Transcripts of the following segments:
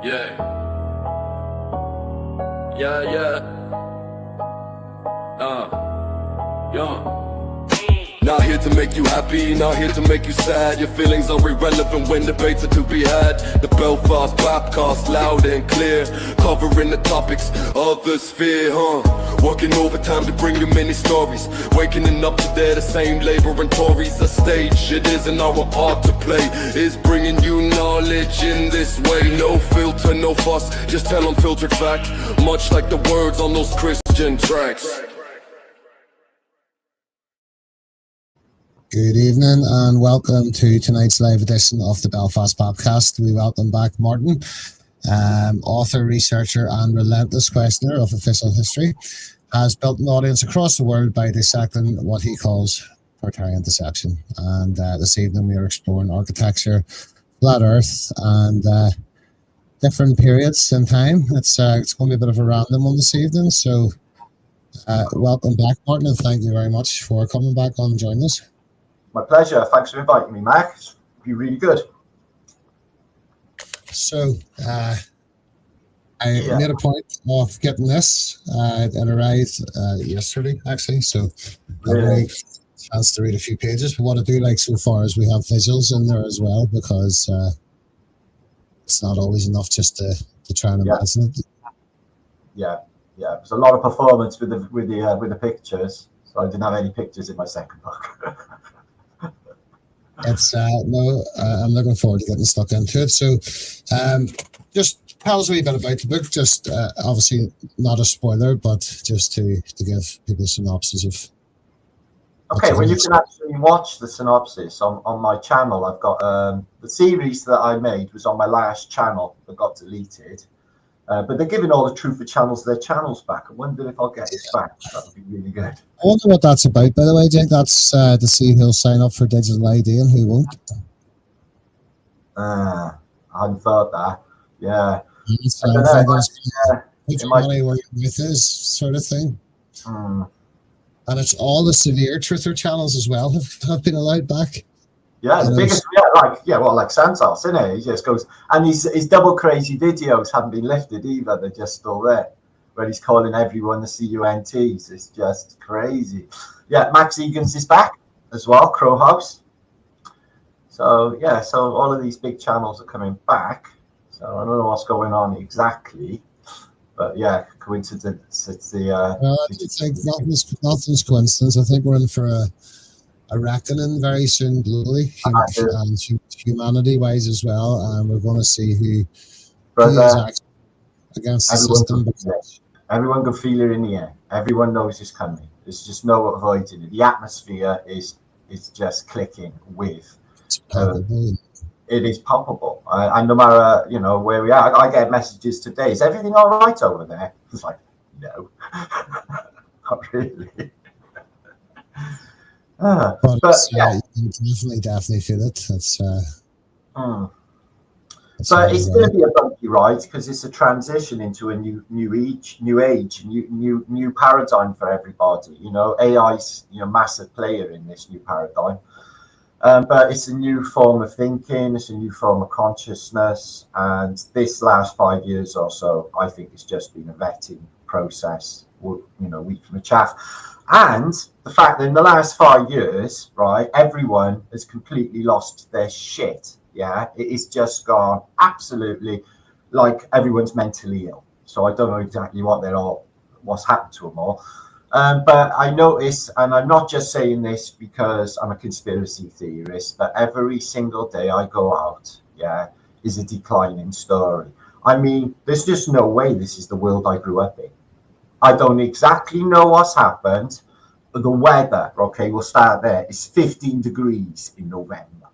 Yeah. Yeah. Yeah. Not here to make you happy, not here to make you sad. Your feelings are irrelevant when debates are to be had. The Belfast podcast, loud and clear, covering the topics others fear, Working overtime to bring you many stories, waking up today the same labor and Tories. A stage, it isn't our part to play, is bringing you knowledge in this way. No filter, no fuss, just tell unfiltered fact, much like the words on those Christian tracks. Good evening and welcome to tonight's live edition of the Belfast podcast. We welcome back Martin, author, researcher and relentless questioner of official history, has built an audience across the world by dissecting what he calls Tartarian deception. And this evening we are exploring architecture, flat earth and different periods in time. It's going to be a bit of a random one this evening, so welcome back Martin, and thank you very much for coming back on and joining us. My pleasure. Thanks for inviting me, Mac. It's been really good. So, I made a point of getting this. It arrived yesterday, actually. So, Really? I really chance to read a few pages. But what I do like so far is we have visuals in there as well, because it's not always enough just to try and imagine it. Yeah. There's a lot of performance with the pictures. So I didn't have any pictures in my second book. It's I'm looking forward to getting stuck into it. So, just tell us a wee bit about the book. Just obviously not a spoiler, but just to give people a synopsis of. Okay, well, you can actually watch the synopsis on my channel. I've got the series that I made was on my last channel that got deleted. But they're giving all the Truth for Channels their channels back. I wonder if I'll get this back. That would be really good. I wonder what that's about, by the way, Jake. That's to see who'll sign up for digital ID and who won't. I hadn't thought that. Yeah. Money where your mouth is, sort of thing. And it's all the severe truther channels as well have been allowed back. Yeah, the biggest, like Santos, isn't it? He just goes, and his double crazy videos haven't been lifted either. They're just still there, where he's calling everyone the CUNTs. It's just crazy. Yeah, Max Egan's is back as well, Crow House. So all of these big channels are coming back. So I don't know what's going on exactly, but yeah, coincidence. It's it's like nothing's coincidence. I think we're in for a reckoning very soon globally, and humanity-wise as well, and we're going to see who is actually against the system. Everyone can feel it in the air. Everyone knows it's coming. There's just no avoiding it. The atmosphere is just clicking with. It is palpable. And no matter where we are, I get messages today. Is everything all right over there? It's like, no, not really. But you can definitely feel it. But it's going to be a bumpy ride because it's a transition into a new age, new paradigm for everybody. AI's massive player in this new paradigm, but it's a new form of thinking. It's a new form of consciousness, and this last 5 years or so, I think it's just been a vetting process. Wheat from the chaff. And the fact that in the last 5 years, right, everyone has completely lost their shit. Yeah, it is just gone absolutely like everyone's mentally ill. So I don't know exactly what's happened to them all. But I notice, and I'm not just saying this because I'm a conspiracy theorist, but every single day I go out, is a declining story. I mean, there's just no way this is the world I grew up in. I don't exactly know what's happened. The weather, okay, we'll start there. It's 15 degrees in November,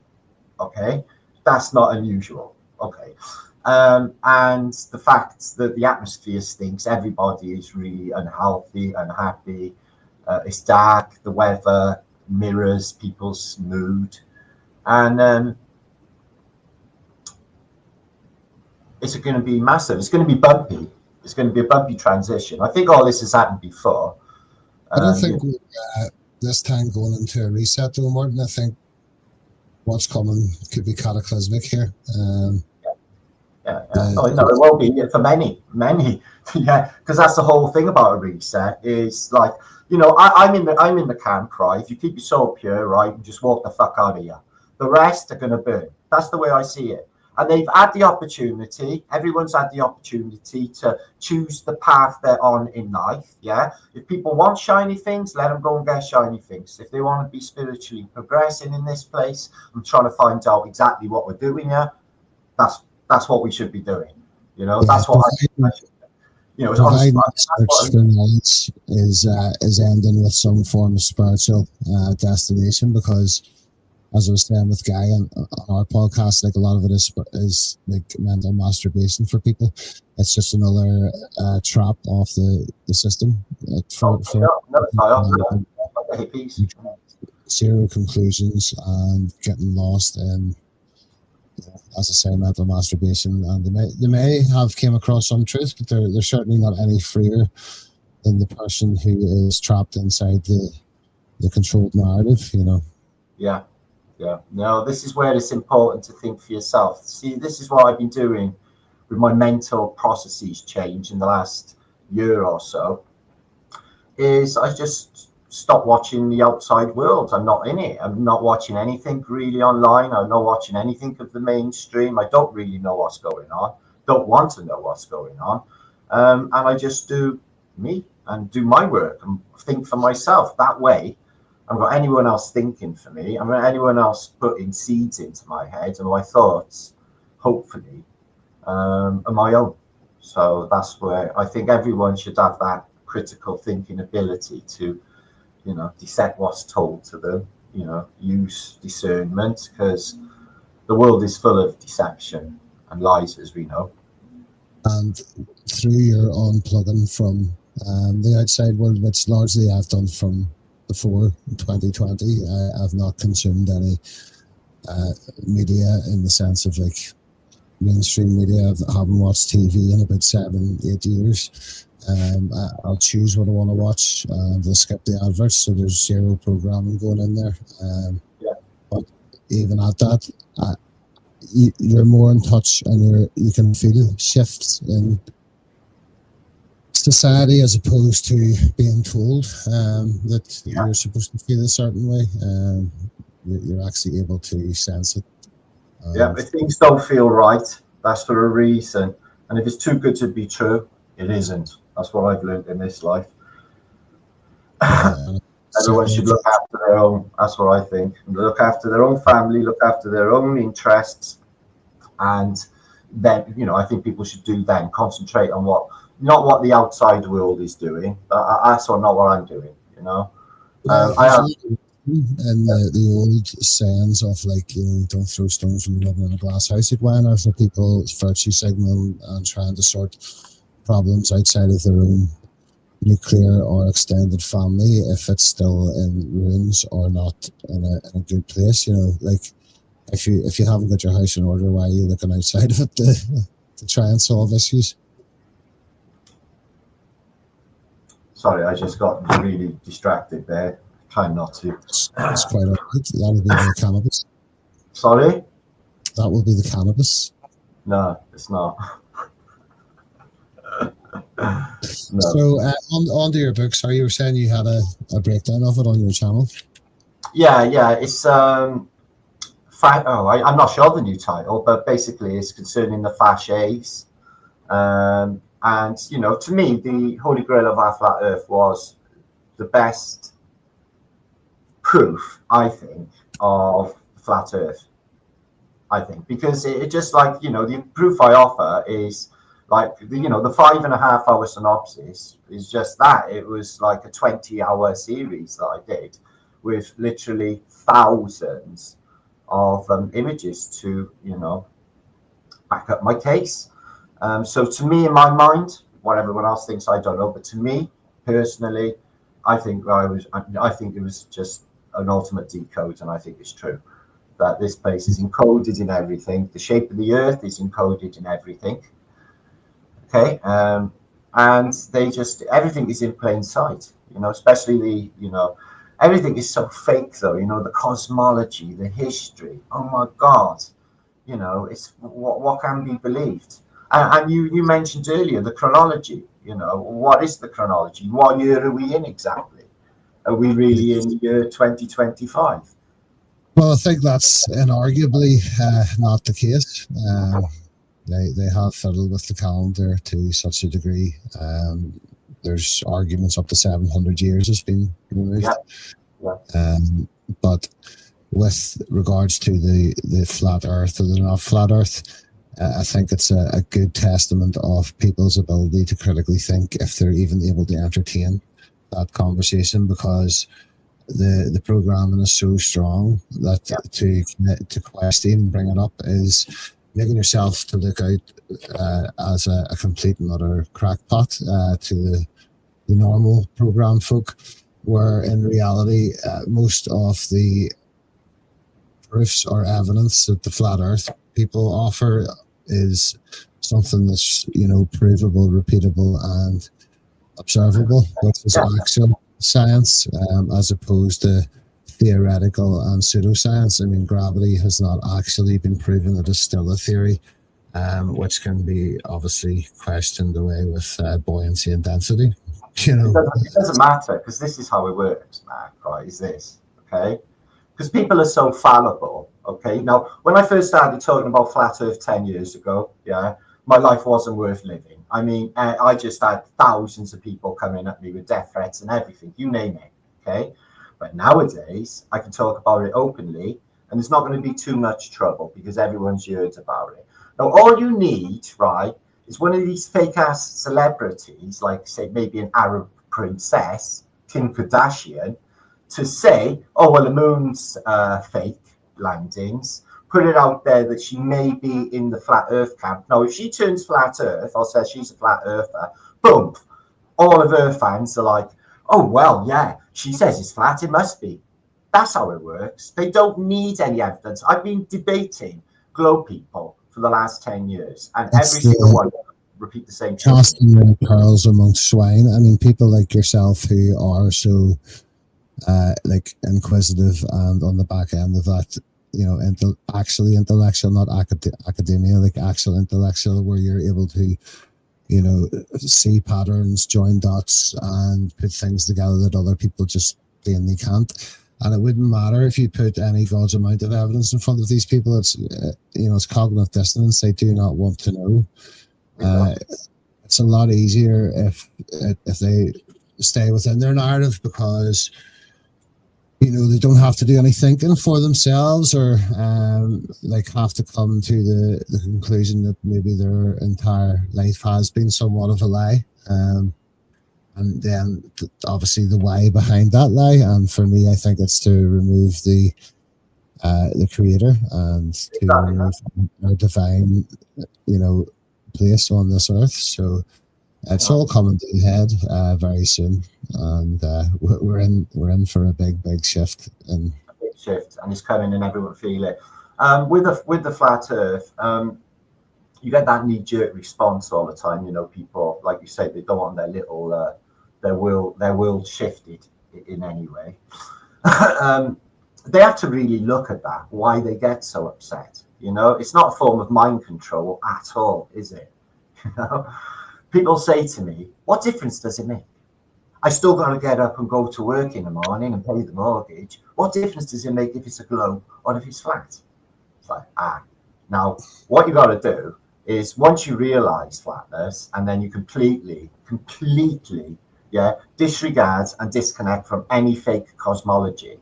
okay? That's not unusual, okay? And the fact that the atmosphere stinks, everybody is really unhealthy, unhappy. It's dark, the weather mirrors people's mood. And it's going to be massive. It's going to be bumpy. It's going to be a bumpy transition. I think all this has happened before. I don't think this time going into a reset, though, Martin. I think what's coming could be cataclysmic here. Oh, no, it won't be for many. Yeah, because that's the whole thing about a reset. Is like, I'm in the camp, right? If you keep your soul pure, right, and just walk the fuck out of here, the rest are going to burn. That's the way I see it. And they've had the opportunity. Everyone's had the opportunity to choose the path they're on in life. Yeah. If people want shiny things, let them go and get shiny things. If they want to be spiritually progressing in this place, I'm trying to find out exactly what we're doing here. That's what we should be doing. That's what providing search for knowledge is ending with some form of spiritual destination, because, as I was saying with Guy on our podcast, like, a lot of it is like mental masturbation for people. It's just another trap off the system. Zero conclusions and getting lost in, as I say, mental masturbation. And they may have came across some truth, but they're certainly not any freer than the person who is trapped inside the controlled narrative. Yeah. No, this is where it's important to think for yourself. See, this is what I've been doing with my mental processes change in the last year or so, is I just stopped watching the outside world. I'm not in it. I'm not watching anything really online. I'm not watching anything of the mainstream. I don't really know what's going on. Don't want to know what's going on. And I just do me and do my work and think for myself. That way, I haven't got anyone else thinking for me. I haven't got anyone else putting seeds into my head, and my thoughts, hopefully, are my own. So that's where I think everyone should have that critical thinking ability to, dissect what's told to them, use discernment, because the world is full of deception and lies, as we know. And through your unplugging from the outside world, which largely I've done from before 2020, I've not consumed any media in the sense of like mainstream media. I haven't watched TV in about 7-8 years. I'll choose what I want to watch, and I'll skip the adverts, so there's zero programming going in there. But even at that, you're more in touch, and you can feel shifts in society as opposed to being told that you're supposed to feel a certain way. You're actually able to sense it. If things don't feel right, that's for a reason. And if it's too good to be true, it isn't. That's what I've learned in this life. Everyone should look after their own. That's what I think. Look after their own family, look after their own interests. And then, I think people should concentrate on not what the outside world is doing. That's not what I'm doing, And the old sayings of like, don't throw stones when you're living in a glass house. Why on earth are people virtue signaling and trying to sort problems outside of their own nuclear or extended family if it's still in ruins or not in a good place? Like, if you haven't got your house in order, why are you looking outside of it to try and solve issues? Sorry, I just got really distracted there. Trying not to. That's quite all right. That would be the cannabis. Sorry? That will be the cannabis. No, it's not. No. So, on to your books. So you were saying you had a breakdown of it on your channel? Yeah. It's I'm not sure the new title, but basically it's concerning the fasces. And to me, the Holy Grail of our flat Earth was the best proof, I think, of flat Earth. I think because it just like the proof I offer is like the 5.5 hour synopsis is just that. It was like a 20-hour series that I did with literally thousands of images to back up my case. So to me, in my mind, what everyone else thinks, I don't know, but to me personally, I think it was just an ultimate decode, and I think it's true that this place is encoded in everything. The shape of the Earth is encoded in everything. Okay, and everything is in plain sight. Especially everything is so fake though. The cosmology, the history. Oh my God, You know, it's what can be believed. And you mentioned earlier the chronology. You know, what is the chronology? What year are we in exactly? Are we really in the year 2025? Well, I think that's inarguably not the case. They have fiddled with the calendar to such a degree. There's arguments up to 700 years has been removed. Yeah. But with regards to the flat Earth or the not flat Earth, I think it's a good testament of people's ability to critically think if they're even able to entertain that conversation, because the programming is so strong that to question and bring it up is making yourself to look out as a complete and utter crackpot to the normal program folk, where in reality most of the proofs or evidence that the flat earth people offer is something that's, you know, provable, repeatable and observable, which is actual science, as opposed to theoretical and pseudoscience. I mean, gravity has not actually been proven. It is still a theory, which can be obviously questioned away with buoyancy and density. You know, it doesn't matter, because this is how it works, Mac, right? Is this, okay? Because people are so fallible, okay? Now, when I first started talking about flat earth 10 years ago, yeah, my life wasn't worth living. I mean, I just had thousands of people coming at me with death threats and everything, you name it, okay? But nowadays, I can talk about it openly, and there's not going to be too much trouble because everyone's heard about it. Now, all you need, right, is one of these fake-ass celebrities, like, say, maybe an Arab princess, Kim Kardashian, to say, oh, well, the moon's fake landings, put it out there that she may be in the flat earth camp. Now, if she turns flat earth or says she's a flat earther, boom, all of her fans are like, oh, well, yeah, she says it's flat, it must be. That's how it works. They don't need any evidence. I've been debating globe people for the last 10 years, and every single one repeat the same thing. Casting your pearls amongst swine. I mean, people like yourself who are so like inquisitive and on the back end of that, you know, actually intellectual, not academia, like actual intellectual, where you're able to, you know, see patterns, join dots, and put things together that other people just plainly can't. And it wouldn't matter if you put any God's amount of evidence in front of these people. It's, you know, it's cognitive dissonance. They do not want to know. It's a lot easier if they stay within their narrative, because, you know, they don't have to do any thinking for themselves, or like have to come to the conclusion that maybe their entire life has been somewhat of a lie. And then obviously the why behind that lie. And for me, I think it's to remove the creator and to remove our divine, you know, place on this earth. So it's all coming to a head very soon, and we're in for a big shift. And it's coming, and everyone feel it. With the flat Earth, you get that knee-jerk response all the time. You know, people, like you say, they don't want their little their world shifted in any way. They have to really look at that. Why they get so upset? You know, it's not a form of mind control at all, is it? You know. People say to me, what difference does it make? I still got to get up and go to work in the morning and pay the mortgage. What difference does it make if it's a globe or if it's flat? It's like, Now, what you got to do is, once you realize flatness, and then you completely, disregard and disconnect from any fake cosmology,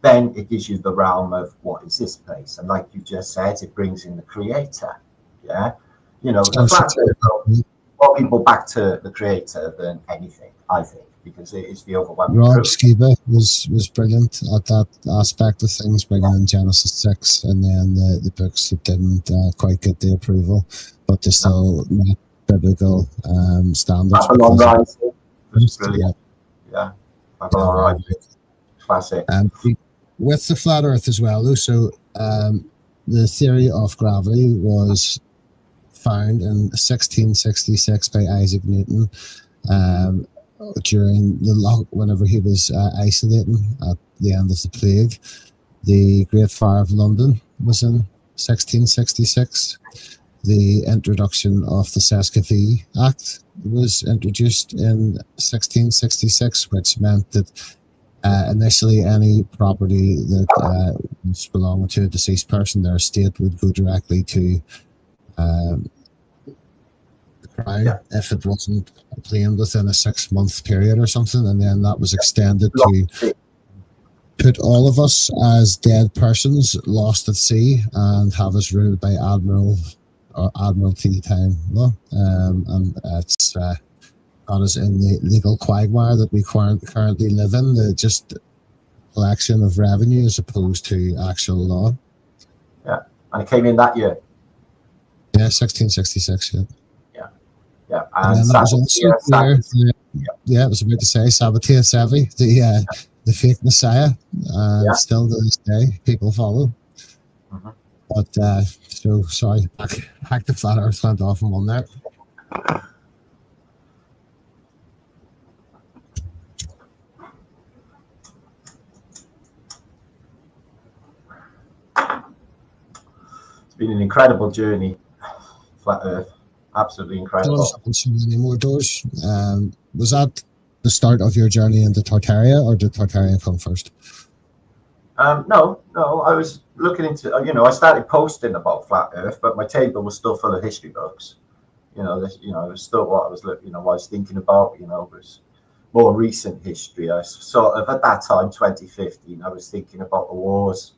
then it gives you the realm of what is this place. And like you just said, it brings in the creator, You know, the flat earth brought people back to the creator than anything, I think, because it is the overwhelming Rob proof. Skiba was brilliant at that aspect of things, bringing in Genesis 6, and then the books that didn't quite get the approval, but they still met biblical standards. Babylon Rising was brilliant. Yeah, Babylon Rising, classic. With the flat Earth as well, though, so the theory of gravity was found in 1666 by Isaac Newton during whenever he was isolating at the end of the plague. The Great Fire of London was in 1666, the introduction of the Saskatchewan Act was introduced in 1666, which meant that initially any property that was belonging to a deceased person, their estate would go directly to the Crown if it wasn't claimed within a 6-month period or something, and then that was extended to put all of us as dead persons lost at sea and have us ruled by admiralty time law, and it's got us in the legal quagmire that we currently live in, the just collection of revenue as opposed to actual law. Yeah, and it came in that year. Yeah, 1666. Yeah, and then that was also I was about to say Sabbatia Sevi, the fake messiah, and still to this day people follow. But so sorry, back to Flat Earth went off in one there. It's been an incredible journey, Flat Earth. Absolutely incredible. Doors opened so many more doors. Was that the start of your journey into Tartaria, or did Tartaria come first? No. I was looking into, I started posting about Flat Earth, but my table was still full of history books. It was still what I was looking, what I was thinking about. Was more recent history. I sort of at that time, 2015, I was thinking about the wars,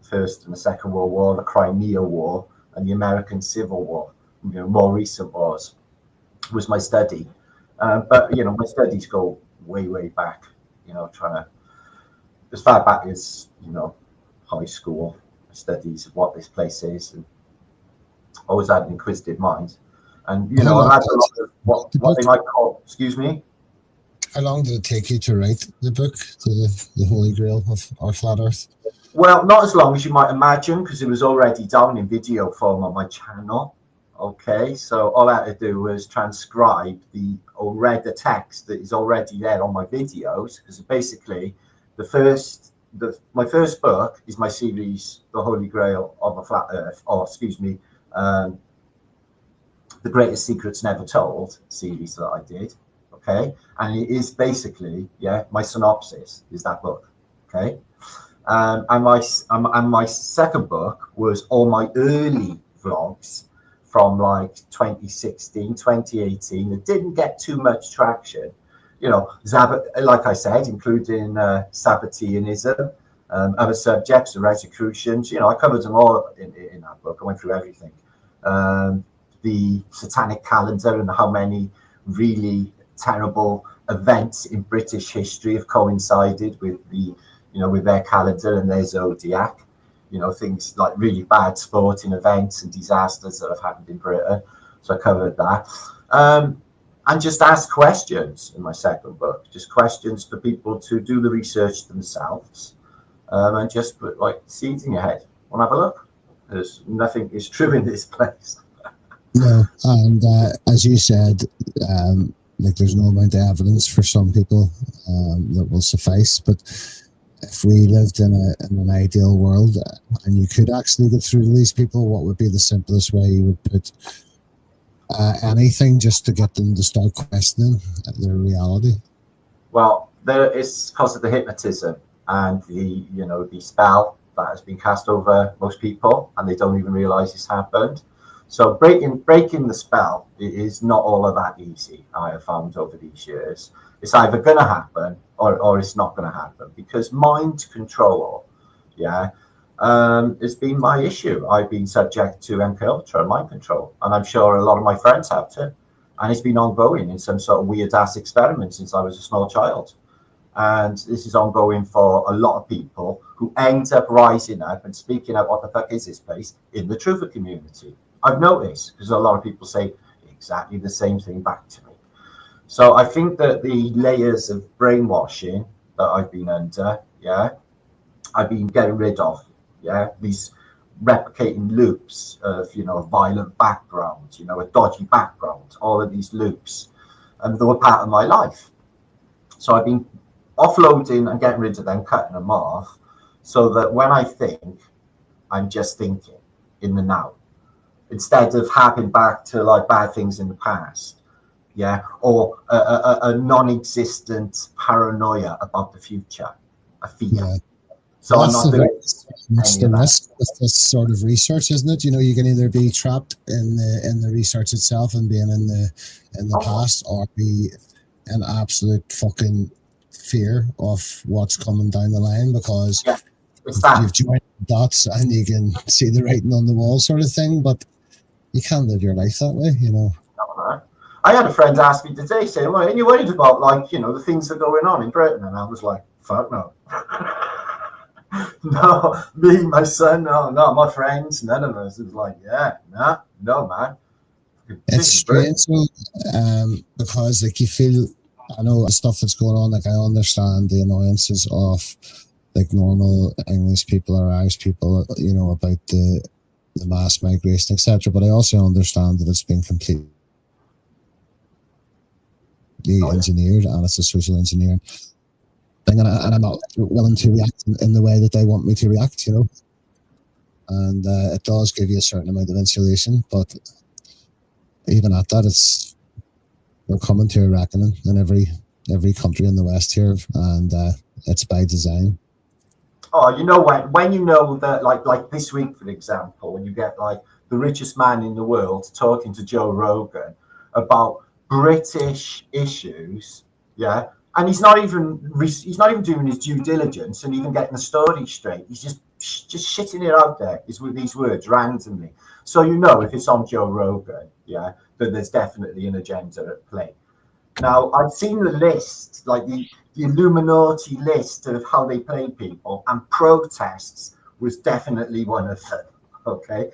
First and the Second World War, the Crimea War, and the American Civil War. More recent wars was my study, but my studies go way back. Trying to as far back as high school studies of what this place is, and always had an inquisitive mind. And I've had a lot of what they might call. Excuse me. How long did it take you to write the book, the Holy Grail of our Flat Earth? Well, not as long as you might imagine, because it was already down in video form on my channel. Okay, so all I had to do was transcribe or read the text that is already there on my videos, because basically my first book is my series, The Holy Grail of a Flat Earth, or The Greatest Secrets Never Told series that I did. Okay, and it is basically my synopsis is that book. Okay, and my second book was all my early vlogs from like 2016, 2018. It didn't get too much traction. Like I said, including Sabbateanism, other subjects, the Rosicrucians. I covered them all in that book. I went through everything. The satanic calendar and how many really terrible events in British history have coincided with with their calendar and their zodiac. Things like really bad sporting events and disasters that have happened in Britain. So I covered that. And just ask questions in my second book. Just questions for people to do the research themselves. And just put seeds in your head. Want to have a look? There's nothing is true in this place. No, and as you said, there's no amount of evidence for some people that will suffice, but if we lived in an ideal world and you could actually get through to these people, what would be the simplest way you would put anything just to get them to start questioning their reality? Well, it's because of the hypnotism and the spell that has been cast over most people, and they don't even realize it's happened. So breaking the spell is not all of that easy. I have found over these years. It's either going to happen or it's not going to happen, because mind control, it's been my issue. I've been subject to MK Ultra mind control, and I'm sure a lot of my friends have too. And it's been ongoing in some sort of weird ass experiment since I was a small child. And this is ongoing for a lot of people who end up rising up and speaking out, what the fuck is this place, in the truther community. I've noticed, because a lot of people say exactly the same thing back to me. So I think that the layers of brainwashing that I've been under, I've been getting rid of, these replicating loops of, a violent background, a dodgy background, all of these loops, and they were part of my life. So I've been offloading and getting rid of them, cutting them off, so that when I think, I'm just thinking. in the now, instead of harping back to like bad things in the past, yeah, or a non-existent paranoia about the future, a fear. Yeah. So Well, I'm not doing that's any the of that. risk with this sort of research, isn't it? You know, you can either be trapped in the research itself and being in the past, or be in absolute fucking fear of what's coming down the line, because Yeah, it's that. you've joined the dots and you can see the writing on the wall, sort of thing. But you can't live your life that way, you know. I had a friend ask me today, saying, "Well, are you worried about, like, you know, the things that are going on in Britain?" And I was like, "Fuck no." No, me, my son, no, my friends, none of us. It was like, yeah, nah, no, man. It's strange, though, because like you feel, I know the stuff that's going on. Like I understand the annoyances of like normal English people or Irish people, you know, about the mass migration, etc. But I also understand that it's been completely engineered, and it's a social engineering thing, and I'm not willing to react in the way that they want me to react, you know. And it does give you a certain amount of insulation, but even at that, we're coming to a reckoning in every country in the West here, and it's by design. Oh, you know, when you know that, like this week, for example, when you get like the richest man in the world talking to Joe Rogan about British issues, yeah, and he's not even doing his due diligence and even getting the story straight. He's just shitting it out there is with these words randomly. So you know, if it's on Joe Rogan, yeah, that there's definitely an agenda at play. Now, I've seen the list, like the Illuminati list of how they play people, and protests was definitely one of them. Okay.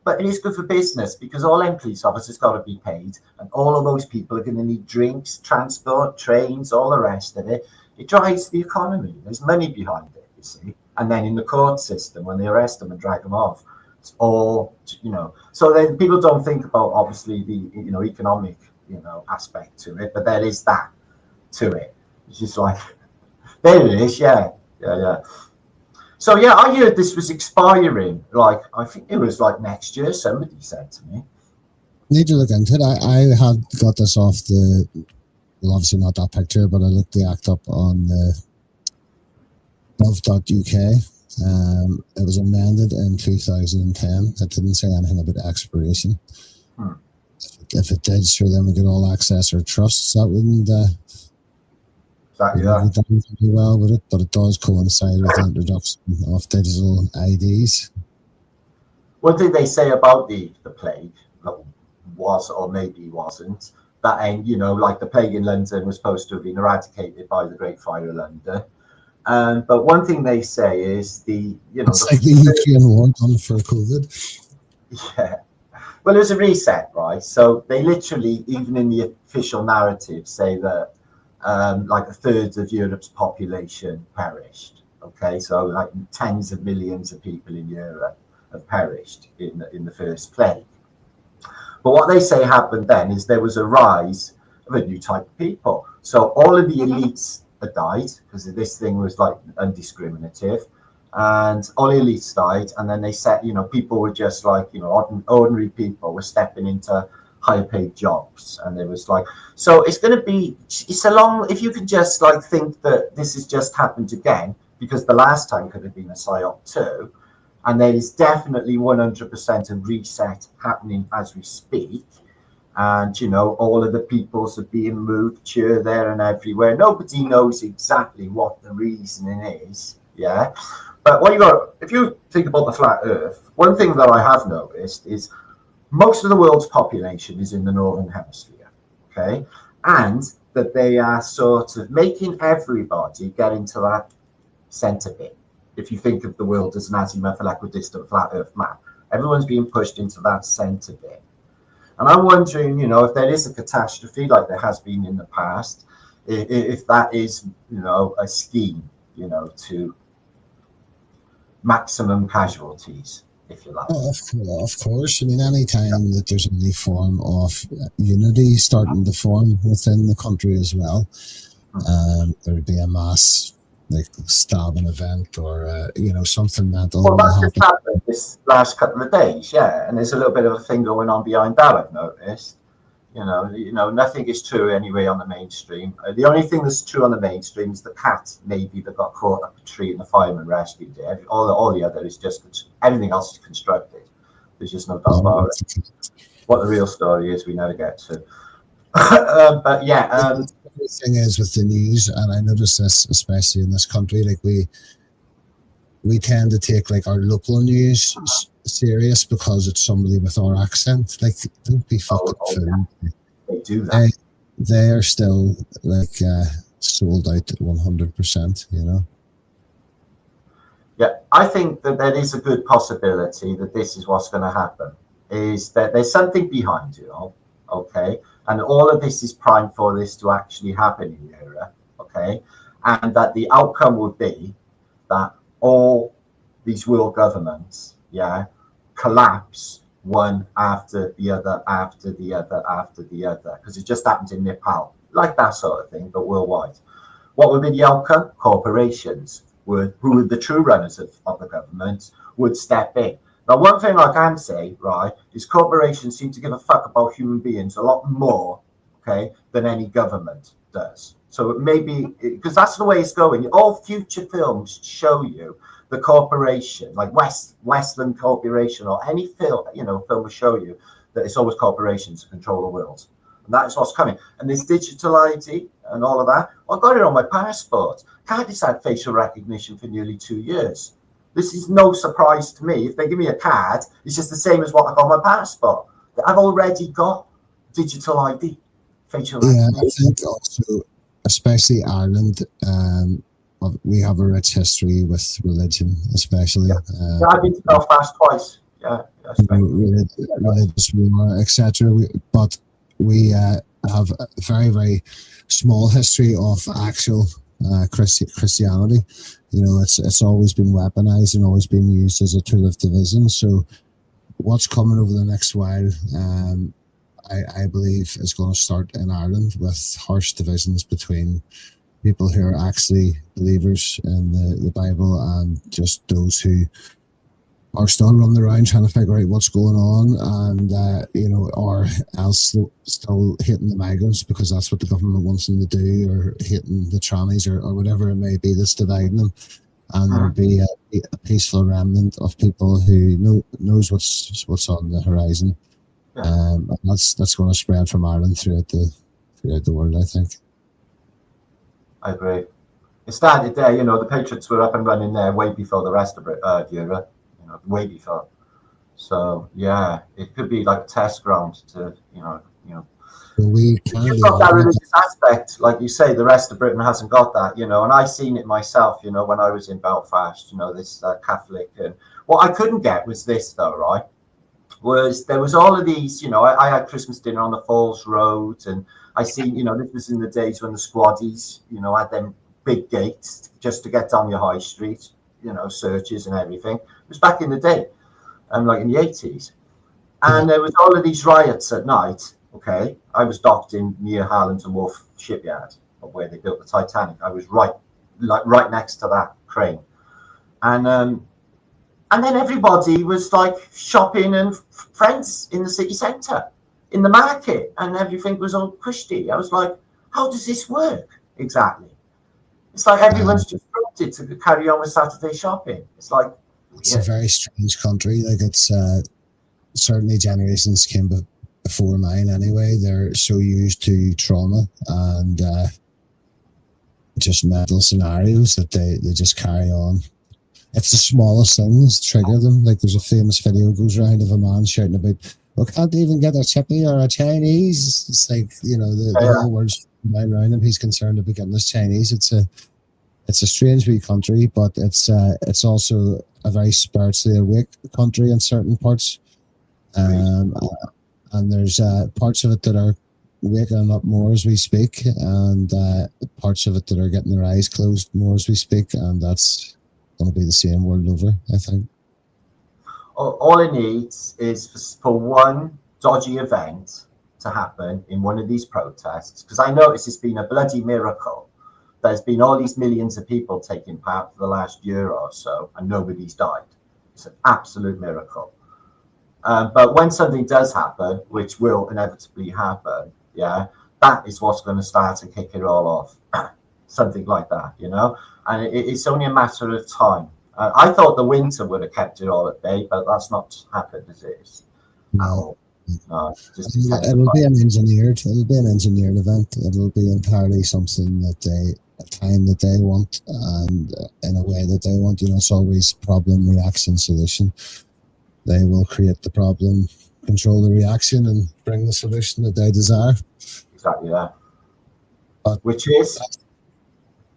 But it is good for business, because all them police officers got to be paid, and all of those people are going to need drinks, transport, trains, all the rest of it. It drives the economy. There's money behind it, you see. And then in the court system, when they arrest them and drag them off, it's all, you know. So then people don't think about, obviously, the, you know, economic, you know, aspect to it, but there is that to it. It's just like, there it is, yeah. So yeah, I heard this was expiring. Like, I think it was like next year. Somebody said to me. Need to look into it. I had got this off well, obviously not that picture, but I looked the act up on the gov.uk. It was amended in 2010. It didn't say anything about expiration. If it did, sure, then we could all access our trusts. That wouldn't. Exactly that. Done pretty well with it, but it does coincide with the introduction of digital IDs. What did they say about the plague? That was, or maybe wasn't. That end, you know, like the plague in London was supposed to have been eradicated by the Great Fire of London. But one thing they say is it's like the Ukraine war done for COVID. Yeah. Well, it was a reset, right? So they literally, even in the official narrative, say that like a third of Europe's population perished. Okay, so like tens of millions of people in Europe have perished in the first plague. But what they say happened then is there was a rise of a new type of people. So all of the elites had died, because this thing was like undiscriminative, and all the elites died. And then they said, you know, people were just like, you know, ordinary people were stepping into higher paid jobs. And there was like, so it's going to be, it's a long, if you could just like think that this has just happened again, because the last time could have been a psyop too. And there is definitely 100% a reset happening as we speak. And, you know, all of the peoples are being moved here, there and everywhere. Nobody knows exactly what the reasoning is. Yeah. But what you got, if you think about the flat earth, one thing that I have noticed is most of the world's population is in the northern hemisphere. Okay. And that they are sort of making everybody get into that center bit. If you think of the world as an azimuthal equidistant flat earth map, everyone's being pushed into that center bit. And I'm wondering, you know, if there is a catastrophe like there has been in the past, if that is, you know, a scheme, you know, to maximum casualties, if you like. Oh, of course. I mean, any time that there's any form of unity starting to form within the country as well, there would be a mass like stabbing event or something mental Well, will that's just happen. happened this last couple of days, yeah. And there's a little bit of a thing going on behind that, I've noticed. Nothing is true anyway on the mainstream. The only thing that's true on the mainstream is the cat maybe that got caught up a tree and the fireman rescued it. All the other is just everything else is constructed. There's just no doubt about it. What the real story is, we never get to. But yeah, the thing is with the news, and I notice this especially in this country, like we tend to take like our local news serious because it's somebody with our accent. Like, don't be fucking fooled. Yeah. They do that. They are still like sold out at 100%. Yeah, I think that there is a good possibility that this is what's going to happen. Is that there's something behind it all, okay? And all of this is primed for this to actually happen in the era, okay? And that the outcome would be that all these world governments, collapse one after the other, after the other, after the other, because it just happened in Nepal, like that sort of thing, but worldwide. What would be the outcome? Corporations, who are the true runners of the government, would step in. Now, one thing I can say, right, is corporations seem to give a fuck about human beings a lot more, okay, than any government does. So maybe, because that's the way it's going. All future films show you the corporation, like Westland Corporation or any film, film will show you that it's always corporations that control the world. And that is what's coming. And this digital ID and all of that, I got it on my passport. Cardiff's had facial recognition for nearly 2 years. This is no surprise to me. If they give me a card, it's just the same as what I got on my passport. I've already got digital ID, facial recognition. I think also, especially Ireland, we have a rich history with religion, especially. I've been to Belfast twice. Religious war, etc. But we have a very, very small history of actual Christianity. It's always been weaponized and always been used as a tool of division. So what's coming over the next while, I believe, is going to start in Ireland with harsh divisions between people who are actually believers in the Bible and just those who are still running around trying to figure out what's going on, and or else still hating the migrants because that's what the government wants them to do, or hating the trannies, or whatever it may be that's dividing them. And there'll be a peaceful remnant of people who knows what's on the horizon. And that's going to spread from Ireland throughout the world, I think. I agree. It started there, the Patriots were up and running there way before the rest of Europe, way before. So yeah, it could be like a test ground to, You've got that religious aspect, like you say, the rest of Britain hasn't got that, and I seen it myself, when I was in Belfast, this Catholic. And what I couldn't get was this though, right? There was all of these, I had Christmas dinner on the Falls Road, and I seen, this was in the days when the squaddies, had them big gates just to get down your high street, searches and everything. It was back in the day, like in the 80s. And there was all of these riots at night, okay? I was docked in near Harland and Wolff shipyard, where they built the Titanic. I was right next to that crane. And then everybody was like shopping and friends in the city centre, in the market, and everything was all cushy. I was like, how does this work exactly? It's like everyone's just prompted to carry on with Saturday shopping. It's like... It's a very strange country. Like, it's certainly generations came before mine anyway. They're so used to trauma and just mental scenarios that they just carry on. It's the smallest things trigger them. Like, there's a famous video goes around of a man shouting about, "We can't even get a chippy or a Chinese." It's like, the whole world's around him. He's concerned about getting this Chinese. It's a strange wee country, but it's also a very spiritually awake country in certain parts. And there's parts of it that are waking up more as we speak, and parts of it that are getting their eyes closed more as we speak, and that's going to be the same world over, I think. All it needs is for one dodgy event to happen in one of these protests, because I notice it's been a bloody miracle there's been all these millions of people taking part for the last year or so, and nobody's died. It's an absolute miracle. But when something does happen, which will inevitably happen, that is what's going to start to kick it all off. Something like that, and it's only a matter of time. I thought the winter would have kept it all at bay, but that's not happened as it is. No. No, it'll be an engineered event. It'll be entirely something a time that they want, and in a way that they want. It's always problem, reaction, solution. They will create the problem, control the reaction, and bring the solution that they desire. Exactly that. But which is?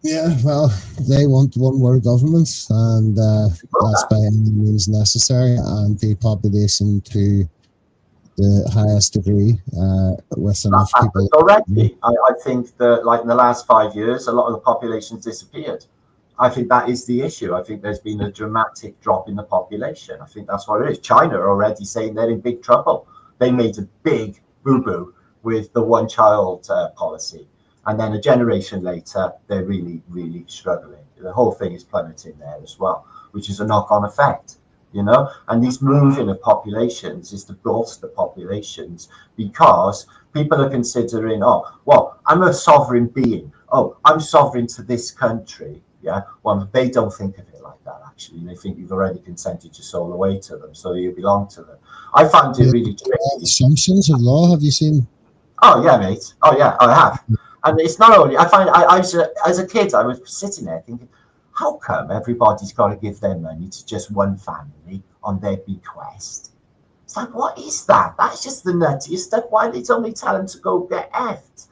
Yeah, well, they want one world government, and that's by any means necessary, and depopulation to the highest degree with enough people. Already, I think that, like in the last 5 years, a lot of the population's disappeared. I think that is the issue. I think there's been a dramatic drop in the population. I think that's what it is. China are already saying they're in big trouble. They made a big boo-boo with the one-child policy. And then a generation later, they're really, really struggling. The whole thing is plummeting there as well, which is a knock-on effect, And this moving of populations is to bolster populations, because people are considering, I'm a sovereign being. I'm sovereign to this country. Well, they don't think of it like that, actually. They think you've already consented your soul away to them, so you belong to them. I find it really tricky. Assumptions of law, have you seen? Oh, yeah, mate. Oh, yeah, I have. And it's not only, I find, as a kid, I was sitting there thinking, how come everybody's got to give their money to just one family on their bequest? It's like, what is that? That's just the nuttiest stuff. Why did they only tell them to go get effed?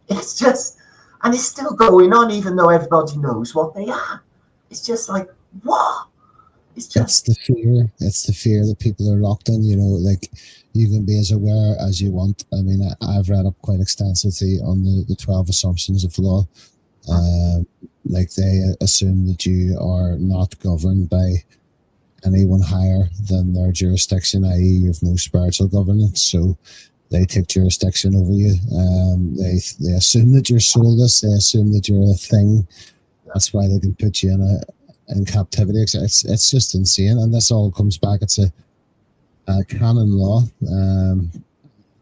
It's just, and it's still going on, even though everybody knows what they are. It's just like, what? It's the fear. It's the fear that people are locked in. Like, you can be as aware as you want. I mean, I've read up quite extensively on the 12 assumptions of law. Like, they assume that you are not governed by anyone higher than their jurisdiction, i.e., you have no spiritual governance. So they take jurisdiction over you. They assume that you're soulless. They assume that you're a thing. That's why they can put you in captivity. It's just insane, and this all comes back. It's a canon law, and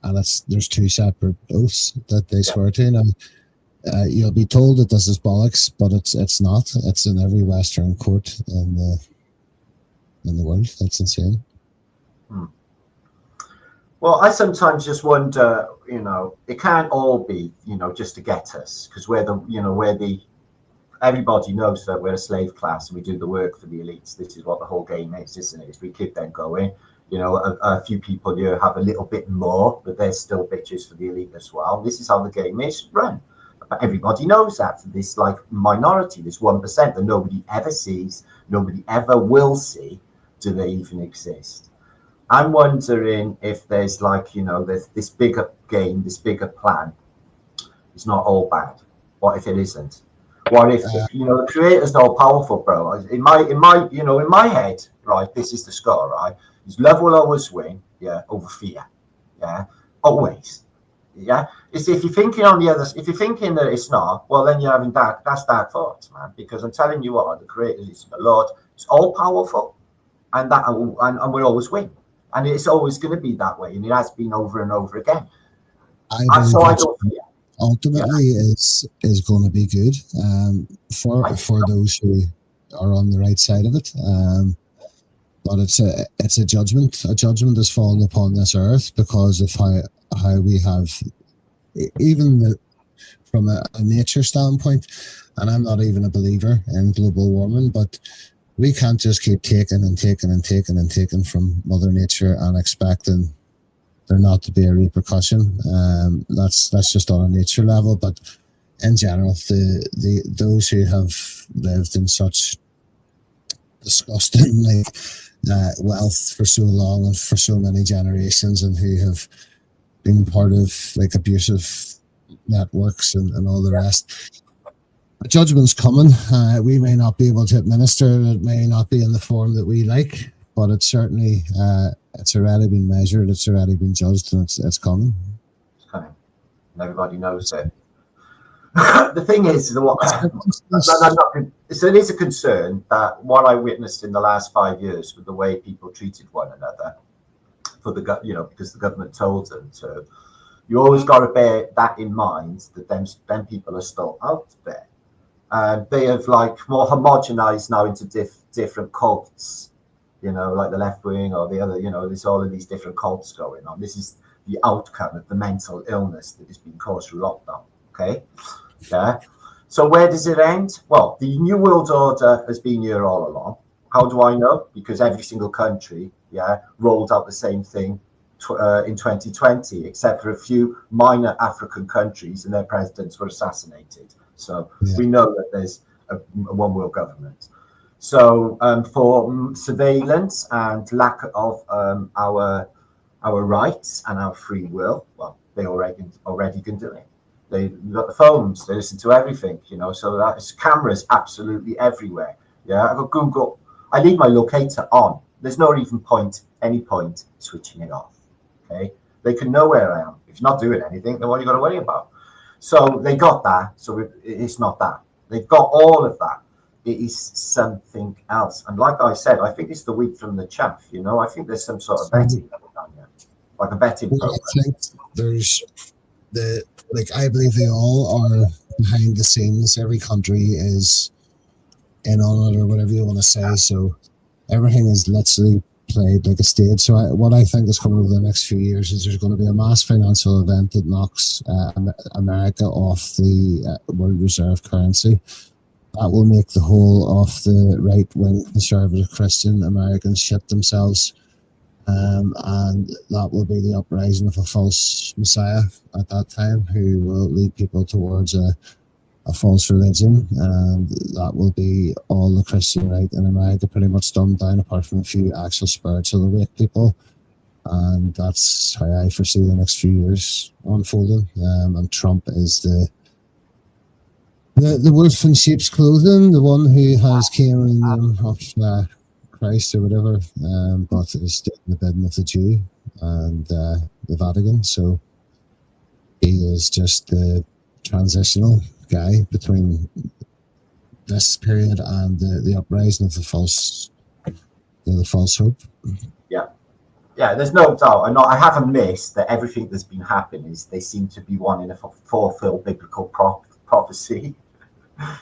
there's two separate oaths that they swear to. Now, you'll be told that this is bollocks, but it's not. It's in every Western court in the world. It's insane. Well, I sometimes just wonder, it can't all be, just to get us, because everybody knows that we're a slave class and we do the work for the elites. This is what the whole game is, isn't it? We keep them going. A few people here have a little bit more, but they're still bitches for the elite as well. This is how the game is run. But everybody knows that, for this minority, this 1% that nobody ever sees, nobody ever will see. Do they even exist? I'm wondering if there's there's this bigger game, this bigger plan. It's not all bad. What if it isn't? What if the creator's all powerful, bro? In my head, right? This is the score, right? Is love will always win, over fear, always, It's if you're thinking if you're thinking that it's not, well, then you're having dark thoughts, man. Because I'm telling you what, the creator is the Lord. It's all powerful, and we always win, and it's always going to be that way, and it has been over and over again. I don't fear. Ultimately, is going to be good for those who are on the right side of it. But it's a judgment. A judgment has fallen upon this earth because of how we have, even from a nature standpoint. And I'm not even a believer in global warming, but we can't just keep taking and taking and taking and taking from Mother Nature and expecting there not to be a repercussion. That's just on a nature level. But in general, those who have lived in such disgusting wealth for so long and for so many generations, and who have been part of abusive networks and all the rest. The judgment's coming. We may not be able to administer it. It may not be in the form that we like, but it's certainly it's already been measured. It's already been judged, and it's coming. It's coming, and everybody knows it. The thing is, so it is a concern that what I witnessed in the last 5 years with the way people treated one another, because the government told them to. You always got to bear that in mind, that them people are still out there, and they have like more homogenized now into different cults, like the left wing or the other. There's all of these different cults going on. This is the outcome of the mental illness that has been caused through lockdown. Okay, yeah. So where does it end? Well, the New World Order has been here all along. How do I know? Because every single country, rolled out the same thing in 2020, except for a few minor African countries, and their presidents were assassinated. So we know that there's a one world government. So for surveillance and lack of our rights and our free will, well, they already can do it. They've got the phones, they listen to everything, so that's cameras absolutely everywhere. Yeah, I've got Google. I leave my locator on. There's no even any point switching it off. Okay, they can know where I am. If you're not doing anything, then what are you going to worry about? So they got that. So it's not that. They've got all of that. It is something else. And like I said, I think it's the wheat from the chaff. I think there's some sort of betting going on here, like a betting program. I think there's I believe they all are behind the scenes. Every country is in on it, or whatever you want to say. So everything is literally played like a stage. So what I think is coming over the next few years is there's going to be a mass financial event that knocks America off the world reserve currency. That will make the whole of the right-wing conservative Christian Americans shit themselves. And that will be the uprising of a false messiah at that time, who will lead people towards a false religion, and that will be all the Christian right in America pretty much dumbed down, apart from a few actual spiritual awake people. And that's how I foresee the next few years unfolding. And Trump is the wolf in sheep's clothing, the one who has came in the name of Christ or whatever, but is doing the bidding of the Jew and the Vatican. So he is just the transitional guy between this period and the uprising of the false hope. Yeah, there's no doubt. I haven't missed that everything that's been happening is they seem to be wanting to fulfill biblical prophecy.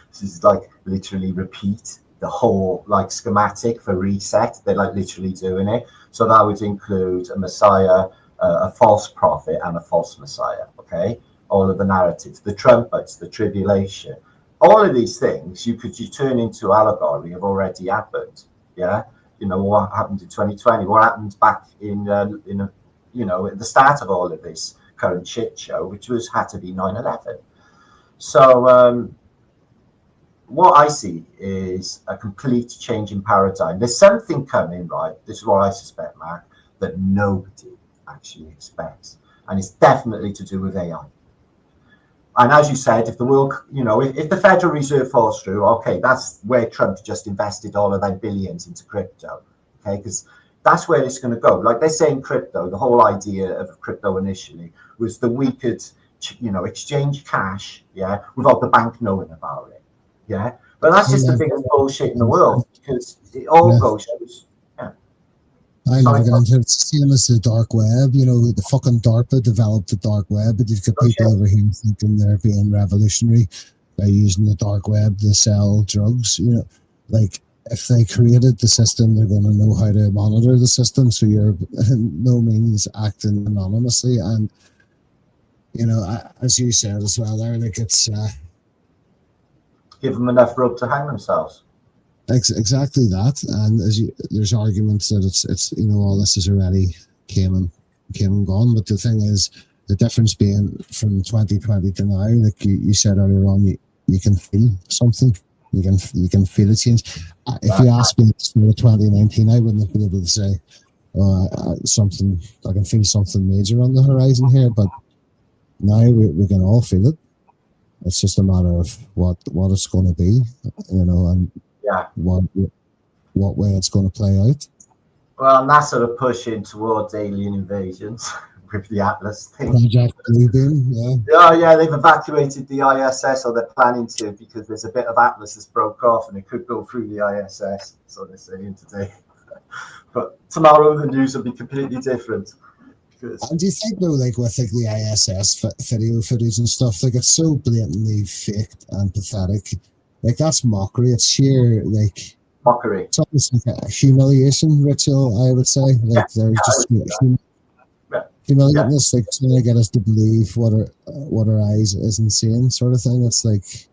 This is like literally repeat the whole schematic for reset. They're literally doing it. So that would include a messiah, a false prophet, and a false messiah. Okay, all of the narratives, the trumpets, the tribulation, all of these things you turn into allegory have already happened. Yeah, what happened in 2020, what happened back in at the start of all of this current shit show, which had to be 9/11. So what I see is a complete change in paradigm. There's something coming, right? This is what I suspect, Mark, that nobody actually expects, and it's definitely to do with AI. And as you said, if the world, if the Federal Reserve falls through, okay, that's where Trump just invested all of their billions into crypto, okay, because that's where it's going to go. Like they're saying crypto, the whole idea of crypto initially was that we could, exchange cash, without the bank knowing about it, But that's just the biggest bullshit in the world, because it all goes. I never get into it. It's the same as the dark web. The fucking DARPA developed the dark web, but you've got people over here thinking they're being revolutionary by using the dark web to sell drugs. If they created the system, they're going to know how to monitor the system. So you're no means acting anonymously. And, as you said as well there, it's... give them enough rope to hang themselves. Exactly that, and there's arguments that it's all this is already came and gone. But the thing is, the difference being from 2020 to now, like you said earlier on, you can feel something, you can feel a change. If you asked me for 2019, I wouldn't have been able to say something. I can feel something major on the horizon here, but now we can all feel it. It's just a matter of what it's going to be, and what way it's going to play out. Well, and that's sort of pushing towards alien invasions, with the Atlas thing. Project Bluebeam, yeah. Yeah, they've evacuated the ISS, or they're planning to, because there's a bit of Atlas that's broke off and it could go through the ISS. So they're saying today. But tomorrow the news will be completely different. And do you think though, like with like the ISS video footage and stuff, like it's so blatantly faked and pathetic. Like that's mockery. It's sheer like mockery. It's almost like a humiliation ritual, I would say. Like they're just humiliating us, like trying to get us to believe what our eyes isn't seeing, sort of thing. It's like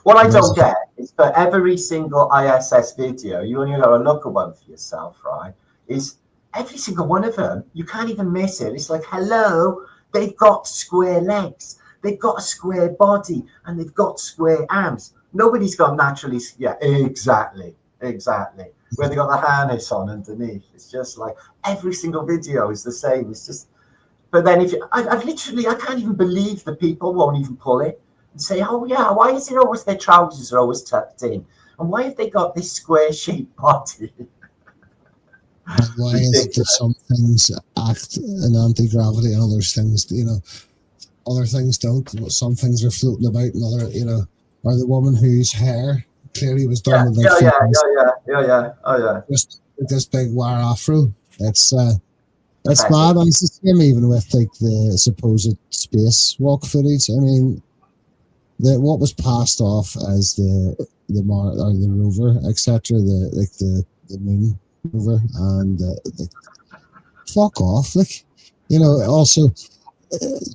what I don't get is for every single ISS video, you only got to look at one for yourself, right? Is every single one of them, you can't even miss it. It's like, hello, they've got square legs, they've got a square body, and they've got square arms. Nobody's got naturally, exactly. Where they got the harness on underneath. It's just like every single video is the same. It's just, but then if you, I can't even believe the people won't even pull it and say, oh yeah, why is it always their trousers are always tucked in? And why have they got this square shaped body? Why is it that some things act in anti-gravity and other things, other things don't? Some things are floating about and other, or the woman whose hair clearly was done with Oh yeah. Just this big wire afro. It's mad. And it's the same even with like the supposed spacewalk footage. I mean, what was passed off as the rover, etc. The moon rover, and fuck off. Like, also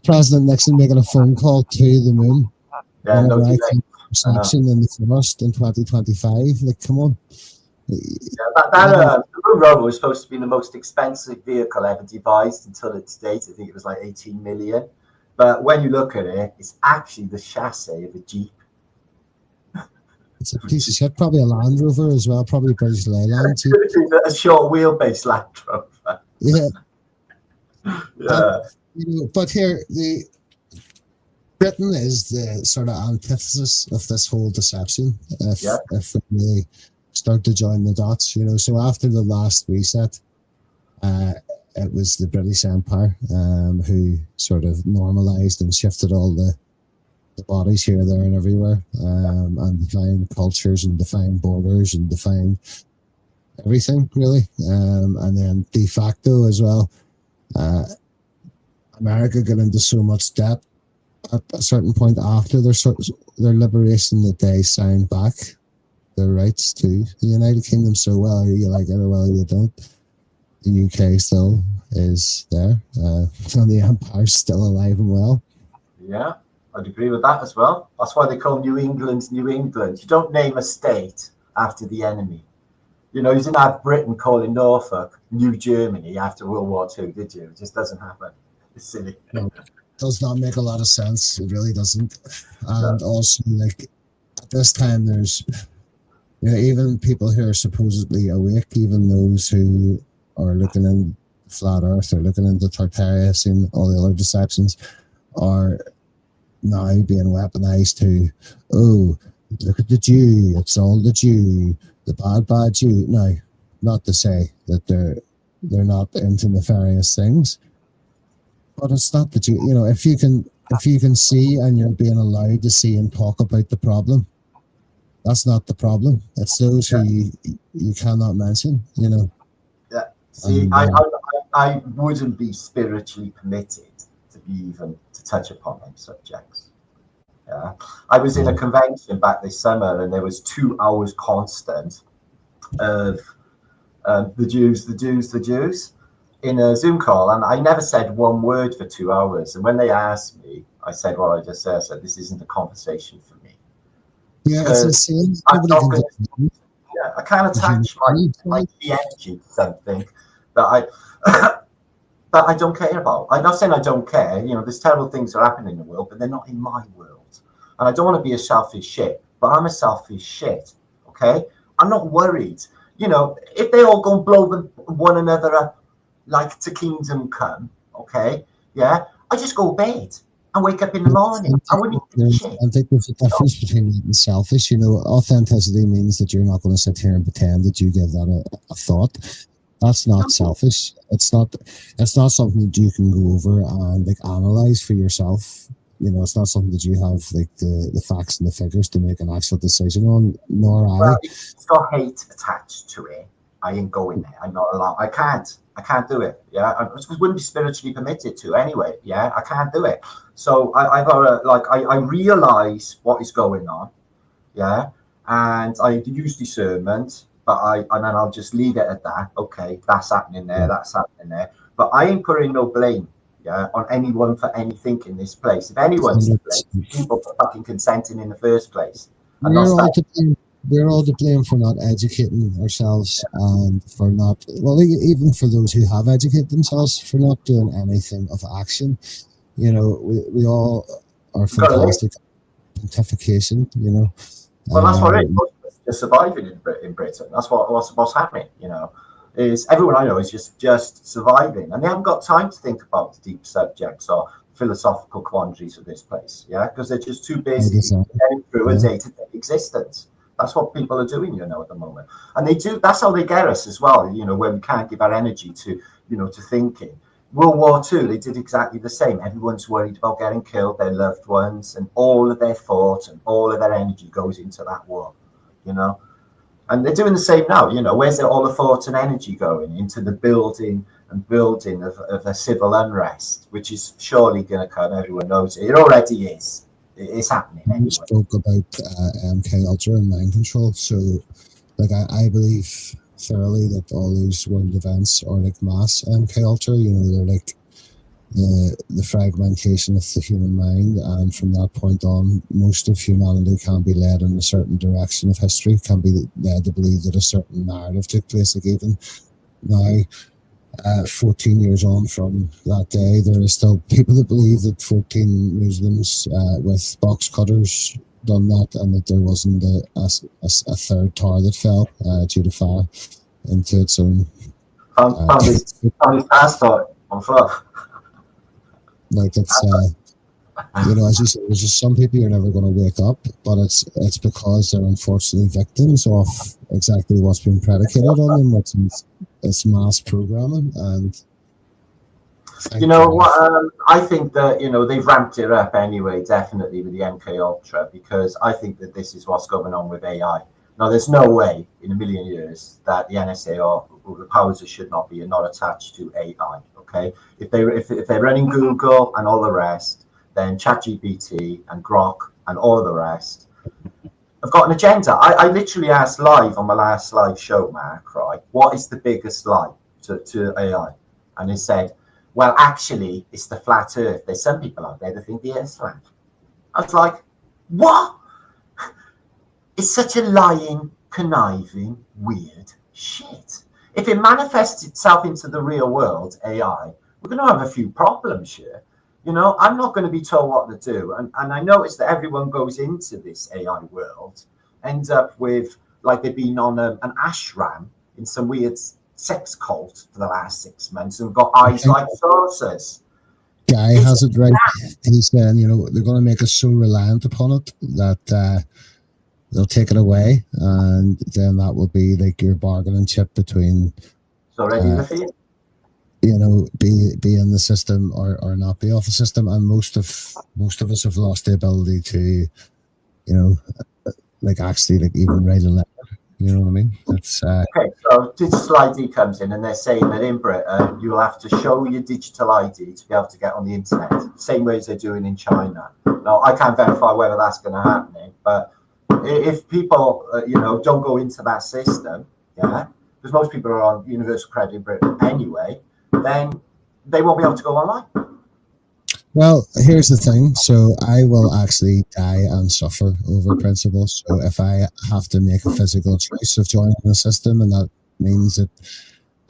President Nixon making a phone call to the moon. Reception in the forest in 2025. Like, come on. The moon rover was supposed to be the most expensive vehicle ever devised until its date. I think it was like 18 million. But when you look at it, it's actually the chassis of a Jeep. It's a piece of shit. Probably a Land Rover as well. Probably a British Leyland. A short wheelbase Land Rover. Yeah. But here, Britain is the sort of antithesis of this whole deception. If we really start to join the dots, So after the last reset, it was the British Empire who sort of normalized and shifted all the bodies here, there, and everywhere, and defined cultures and defined borders and defined everything, really. And then de facto as well, America got into so much debt at a certain point after their liberation that they signed back their rights to the United Kingdom. So whether you like it or whether you don't, the UK still is there, and the Empire's still alive and well. Yeah, I'd agree with that as well. That's why they call New England New England. You don't name a state after the enemy. You didn't have Britain calling Norfolk New Germany after World War II, did you? It just doesn't happen. It's silly. No, it does not make a lot of sense. It really doesn't. And also, like, at this time, there's even people who are supposedly awake, even those who are looking in flat Earth or looking into Tartarius and all the other deceptions, are now being weaponized to, oh, look at the Jew, it's all the Jew, the bad Jew. Now, not to say that they're not into nefarious things, but it's not the Jew. If you can see and you're being allowed to see and talk about the problem, that's not the problem. It's those who you cannot mention. Yeah. See, I wouldn't be spiritually permitted to be even to touch upon them subjects. Yeah, I was in a convention back this summer, and there was 2 hours constant of the Jews in a Zoom call, and I never said one word for 2 hours. And when they asked me, I said what I just said. I said, this isn't a conversation for me. Yeah, it's insane. I can't attach my energy to something that I don't care about. I'm not saying I don't care. There's terrible things that are happening in the world, but they're not in my world. And I don't want to be a selfish shit, but I'm a selfish shit. Okay, I'm not worried. If they all go and blow one another up like to kingdom come, okay, yeah, I just go to bed and wake up in the morning. I wouldn't give a shit. I think there's a difference between being selfish. Authenticity means that you're not going to sit here and pretend that you give that a thought. That's not selfish. It's not something that you can go over and like analyze for yourself. You know, it's not something that you have like the facts and the figures to make an actual decision on, nor I. Well, it's got hate attached to it. I ain't going there. I'm not allowed. I can't do it. Yeah, I wouldn't be spiritually permitted to anyway. Yeah, I can't do it. So I gotta like I realize what is going on. Yeah, and I use discernment, but and then I'll just leave it at that. Okay, that's happening there. That's happening there. But I ain't putting no blame. Yeah, on anyone for anything in this place. If anyone's to blame, people for fucking consenting in the first place. We're all to blame for not educating ourselves and for not, well, even for those who have educated themselves, for not doing anything of action. You know, we all are fantastic pontification, you know. Well, that's what it is. Just surviving in Britain. That's what's happening, you know. Is everyone I know is just surviving, and they haven't got time to think about the deep subjects or philosophical quandaries of this place, yeah, because they're just too busy getting through a day-to-day existence. That's what people are doing, you know, at the moment, and they do. That's how they get us as well, you know, when we can't give our energy to, you know, to thinking. World War II, they did exactly the same. Everyone's worried about getting killed, their loved ones, and all of their thought and all of their energy goes into that war, you know. And they're doing the same now, you know. Where's all the thought and energy going into the building of a civil unrest, which is surely going to come. Everyone knows it. It already is. It's happening. You spoke about MK Ultra and mind control. So, like, I believe thoroughly that all these world events are like mass MK Ultra. You know, they're like the fragmentation of the human mind, and from that point on, most of humanity can be led in a certain direction of history, can be led to believe that a certain narrative took place. Like even now, 14 years on from that day, there is still people that believe that 14 Muslims with box cutters done that, and that there wasn't a third tower that fell due to fire into its own. Found his passport on foot. Like it's, you know, as you said, there's just some people you're never going to wake up, but it's because they're unfortunately victims of exactly what's been predicated on them, which is it's mass programming. And you know what? I think that, you know, they've ramped it up anyway, definitely with the MK Ultra, because I think that this is what's going on with AI. Now, there's no way in a million years that the NSA or the powers that should not be are not attached to AI. Okay, if they're running Google and all the rest, then ChatGPT and Grok and all the rest have got an agenda. I literally asked live on my last live show, Mark, right, what is the biggest lie to AI? And he said, well, actually, it's the flat Earth. There's some people out there that think the Earth's flat. I was like, what? It's such a lying, conniving, weird shit. If it manifests itself into the real world, AI, we're going to have a few problems here. You know, I'm not going to be told what to do. And I noticed that everyone goes into this AI world, ends up with, like they've been on an ashram in some weird sex cult for the last 6 months and got eyes like saucers. Guy has it right. He's saying, you know, they're going to make us so reliant upon it that they'll take it away, and then that will be like your bargaining chip between you know, be in the system or not be off the system. And most of us have lost the ability to, you know, like actually like even write a letter. You know what I mean? It's okay, so digital ID comes in, and they're saying that in Britain you'll have to show your digital ID to be able to get on the internet, same way as they're doing in China. Now, I can't verify whether that's going to happen, but if people, you know, don't go into that system, yeah, because most people are on universal credit in Britain anyway, then they won't be able to go online. Well, here's the thing. So I will actually die and suffer over principles. So if I have to make a physical choice of joining the system, and that means that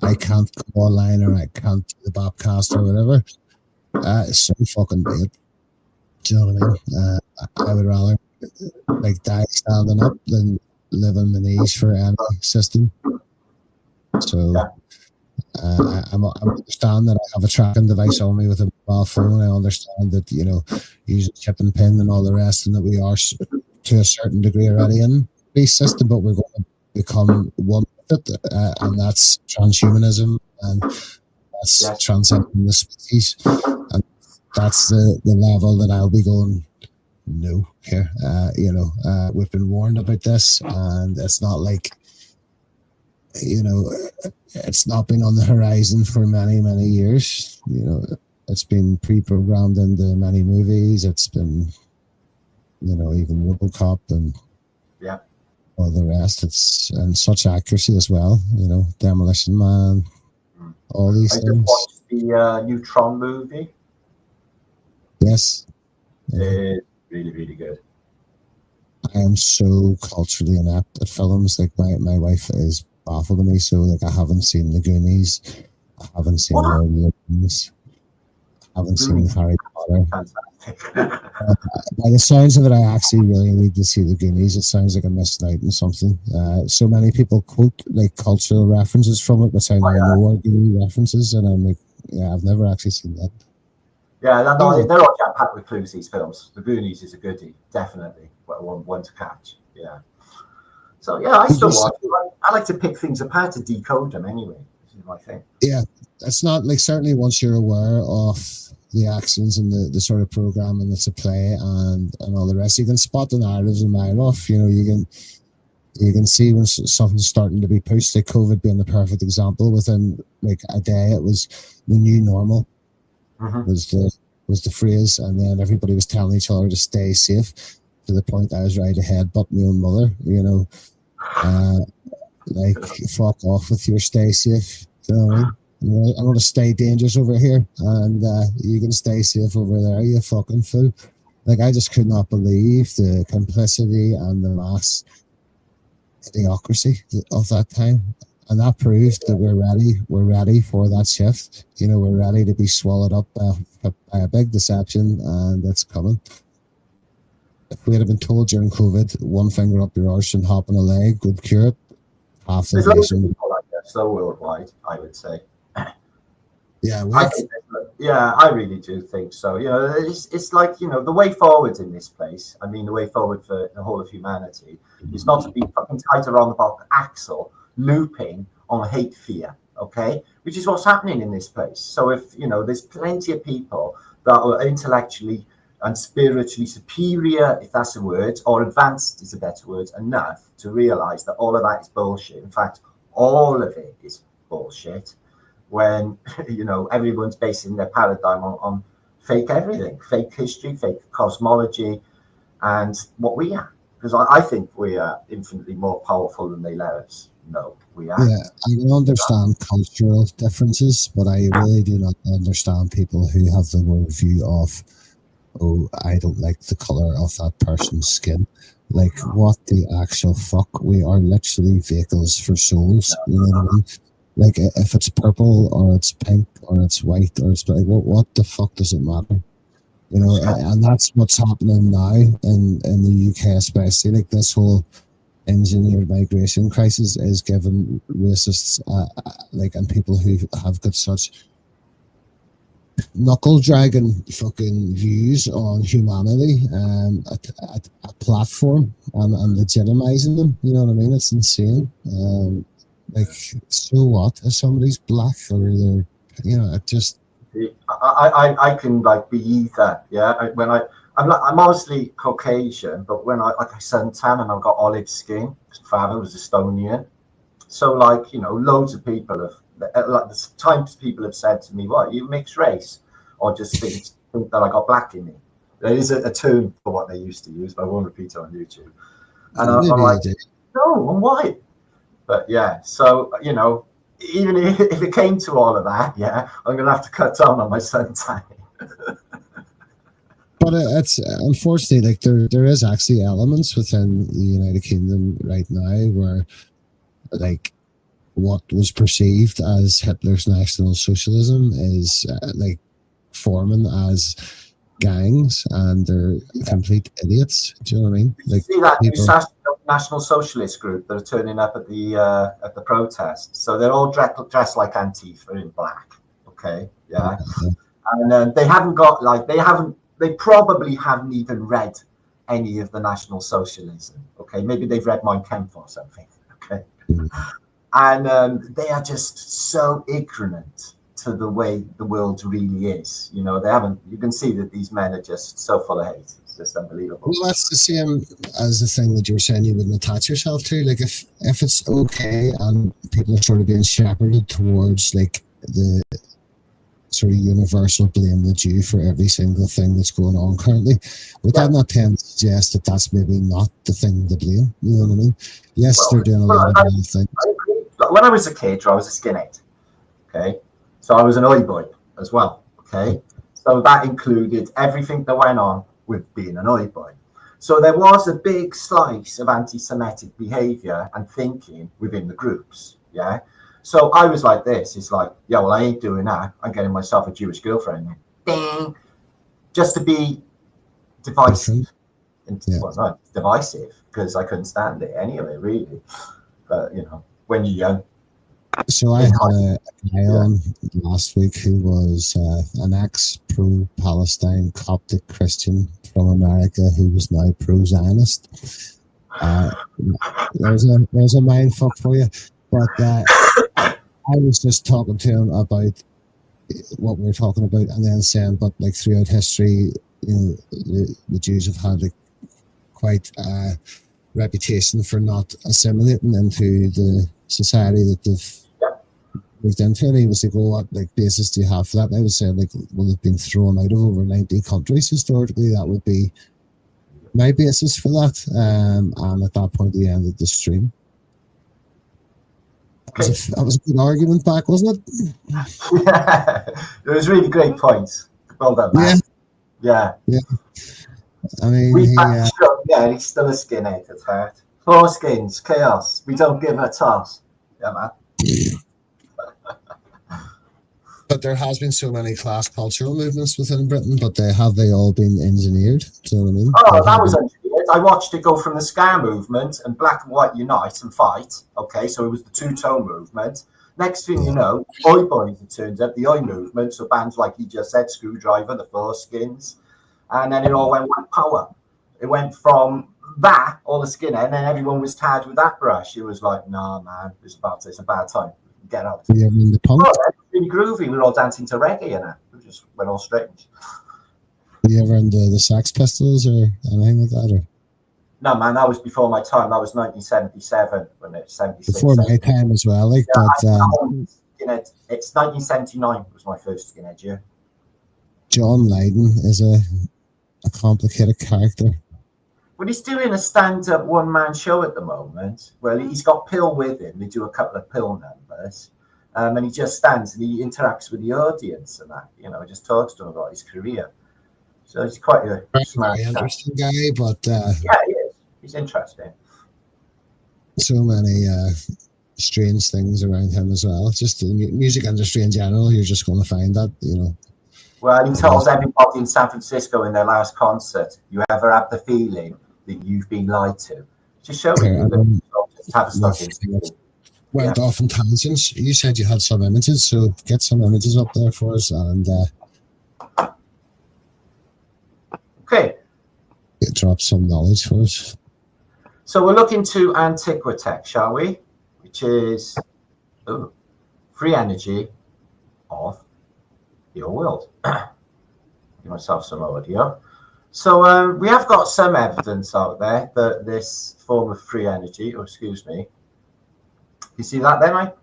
I can't go online or I can't do the Bobcast or whatever, so fucking be it. Do you know what I mean? I would rather like die standing up than live on my knees for any system. So I understand that I have a tracking device on me with a mobile phone. I understand that, you know, using chip and pin and all the rest, and that we are to a certain degree already in the system, but we're going to become one it, and that's transhumanism, and that's Yes. transcending the species, and that's the level that I'll be going. No, here, we've been warned about this, and it's not like, it's not been on the horizon for many, many years. It's been pre-programmed into many movies. It's been, even RoboCop and all the rest. It's and such accuracy as well. Demolition Man, all these I things. just watched the new Tron movie. Yes. It's really, really good. I am so culturally inept at films. Like my wife is baffled at me. So like I haven't seen The Goonies. I haven't seen Lord of the Rings. I haven't seen Harry Potter. Fantastic. By the sounds of it, I actually really need to see The Goonies. It sounds like I'm missing out on something. So many people quote like cultural references from it, which I now know are Goonie references, and I'm like, yeah, I've never actually seen that. Yeah, they're all jam-packed with clues, these films. The Goonies is a goodie, definitely. One to catch, yeah. So, yeah, I still watch it. I like to pick things apart to decode them anyway. This is my thing. Yeah, it's not like, certainly once you're aware of the actions and the sort of programming that's at play and all the rest, you can spot the narratives a mile off. You can see when something's starting to be pushed, like COVID being the perfect example. Within like a day, it was the new normal. Was the phrase, and then everybody was telling each other to stay safe, to the point I was ready to headbutt my own mother. Like, fuck off with your stay safe. You know what I mean? I'm going to stay dangerous over here, and you can stay safe over there, you fucking fool. Like, I just could not believe the complicity and the mass idiocracy of that time. And that proved that we're ready for that shift. We're ready to be swallowed up by a big deception, and it's coming. If we had been told during COVID, one finger up your arse and hop on a leg would cure it, half the nation. People like that, so worldwide, I would say. Yeah, I really do think so. It's like, the way forward in this place. I mean, the way forward for the whole of humanity is not to be fucking tight around the back axle, looping on hate fear, okay, which is what's happening in this place. So if there's plenty of people that are intellectually and spiritually superior, if that's a word, or advanced is a better word, enough to realize that all of that is bullshit. In fact, all of it is bullshit, when everyone's basing their paradigm on fake everything, fake history, fake cosmology, and what we are. Because I think we are infinitely more powerful than they let us. No, we are. Yeah, I can understand cultural differences, but I really do not understand people who have the worldview of, oh, I don't like the color of that person's skin. Like, what the actual fuck? We are literally vehicles for souls. You know what I mean? Like, if it's purple or it's pink or it's white or it's like, what the fuck does it matter? And that's what's happening now in the UK, especially. Like, this whole engineered migration crisis is giving racists and people who have got such knuckle dragging fucking views on humanity a platform and legitimizing them. You know what I mean? It's insane. Like, so what if somebody's black or they're it just I can like be either. I'm obviously Caucasian, but when I suntan and I've got olive skin, father was Estonian. So loads of people have the times people have said to me, "What, you mixed race?" or just think that I got black in me. There is a term for what they used to use, but I won't repeat it on YouTube. And I'm like, no, I'm white. But yeah, so even if it came to all of that, I'm gonna have to cut down on my suntan. But it's unfortunately, like, there is actually elements within the United Kingdom right now where, like, what was perceived as Hitler's National Socialism is like forming as gangs, and they're complete idiots. Do you know what I mean? Like, see that people... National Socialist group that are turning up at the protest. So they're all dressed like Antifa in black. Okay, yeah. And they probably haven't even read any of the National Socialism. Okay, maybe they've read Mein Kampf or something. Okay. And they are just so ignorant to the way the world really is. You know, you can see that these men are just so full of hate. It's just unbelievable. Well, that's the same as the thing that you were saying you wouldn't attach yourself to. Like, if it's okay and people are sort of being shepherded towards like the sort of universal blame the Jew for every single thing that's going on currently, would that not tend to suggest that that's maybe not the thing to blame? You know what I mean? Yes, they're doing a lot of bad things. When I was a kid, I was a skinhead. Okay, so I was an oi boy as well. Okay, so that included everything that went on with being an oi boy. So there was a big slice of anti-Semitic behaviour and thinking within the groups. Yeah. So I was like this. It's like, yeah, well, I ain't doing that. I'm getting myself a Jewish girlfriend. Ding. Just to be divisive. Well, not divisive, because I couldn't stand it anyway, really. But, you know, when you're young. So I had a guy on last week who was an ex-pro-Palestine Coptic Christian from America who was now pro-Zionist. There's a mind fuck for you. But I was just talking to him about what we were talking about, and then saying, but like throughout history, you know, the Jews have had quite a reputation for not assimilating into the society that they've moved into. And he was like, well, what like basis do you have for that? And I was saying, like, well, they've been thrown out of over 90 countries historically. That would be my basis for that. And at that point, he ended the stream. That was a good argument back, wasn't it? Yeah, it was really great points. Well done, man. Yeah. I mean, he's still a skinhead at heart. Four skins, chaos. We don't give a toss. Yeah, man. But there has been so many class cultural movements within Britain, but have they all been engineered? Do you know what I mean? Oh, that was engineered. I watched it go from the Ska movement and Black and White unite and fight. Okay, so it was the two-tone movement. Next thing you know, Oi Boys, it turns out, the Oi movement, so bands like he just said, Screwdriver, the Four Skins, and then it all went with power. It went from that, all the skinhead, and then everyone was tagged with that brush. It was like, nah, man, it's a bad time. Get out. Yeah, I mean, the punk. Oh, it was really groovy. We were all dancing to reggae and it just went all strange. Were you ever in the Sex Pistols or anything like that? Or? No, man, that was before my time. That was 1977 when it's 76. Before my time as well. Like, yeah, but it's 1979 was my first skinhead year. John Lydon is a complicated character. Well, he's doing a stand-up one-man show at the moment. Well, he's got Pill with him. They do a couple of Pill numbers. And he just stands and he interacts with the audience and that, you know, just talks to them about his career. So he's quite a smart, interesting guy, but yeah, he is. He's interesting. So many strange things around him as well. Just the music industry in general, you're just going to find that, you know. Well, he tells everybody in San Francisco in their last concert, you ever have the feeling that you've been lied to? Just show you that just have a stuck in. Went off in tangents. You said you had some images, so get some images up there for us and okay. Drop some knowledge for us. So we'll look into AntiquiTech, shall we? Which is free energy of your world. Give myself some audio. So we have got some evidence out there that this form of free energy, you see that there, mate?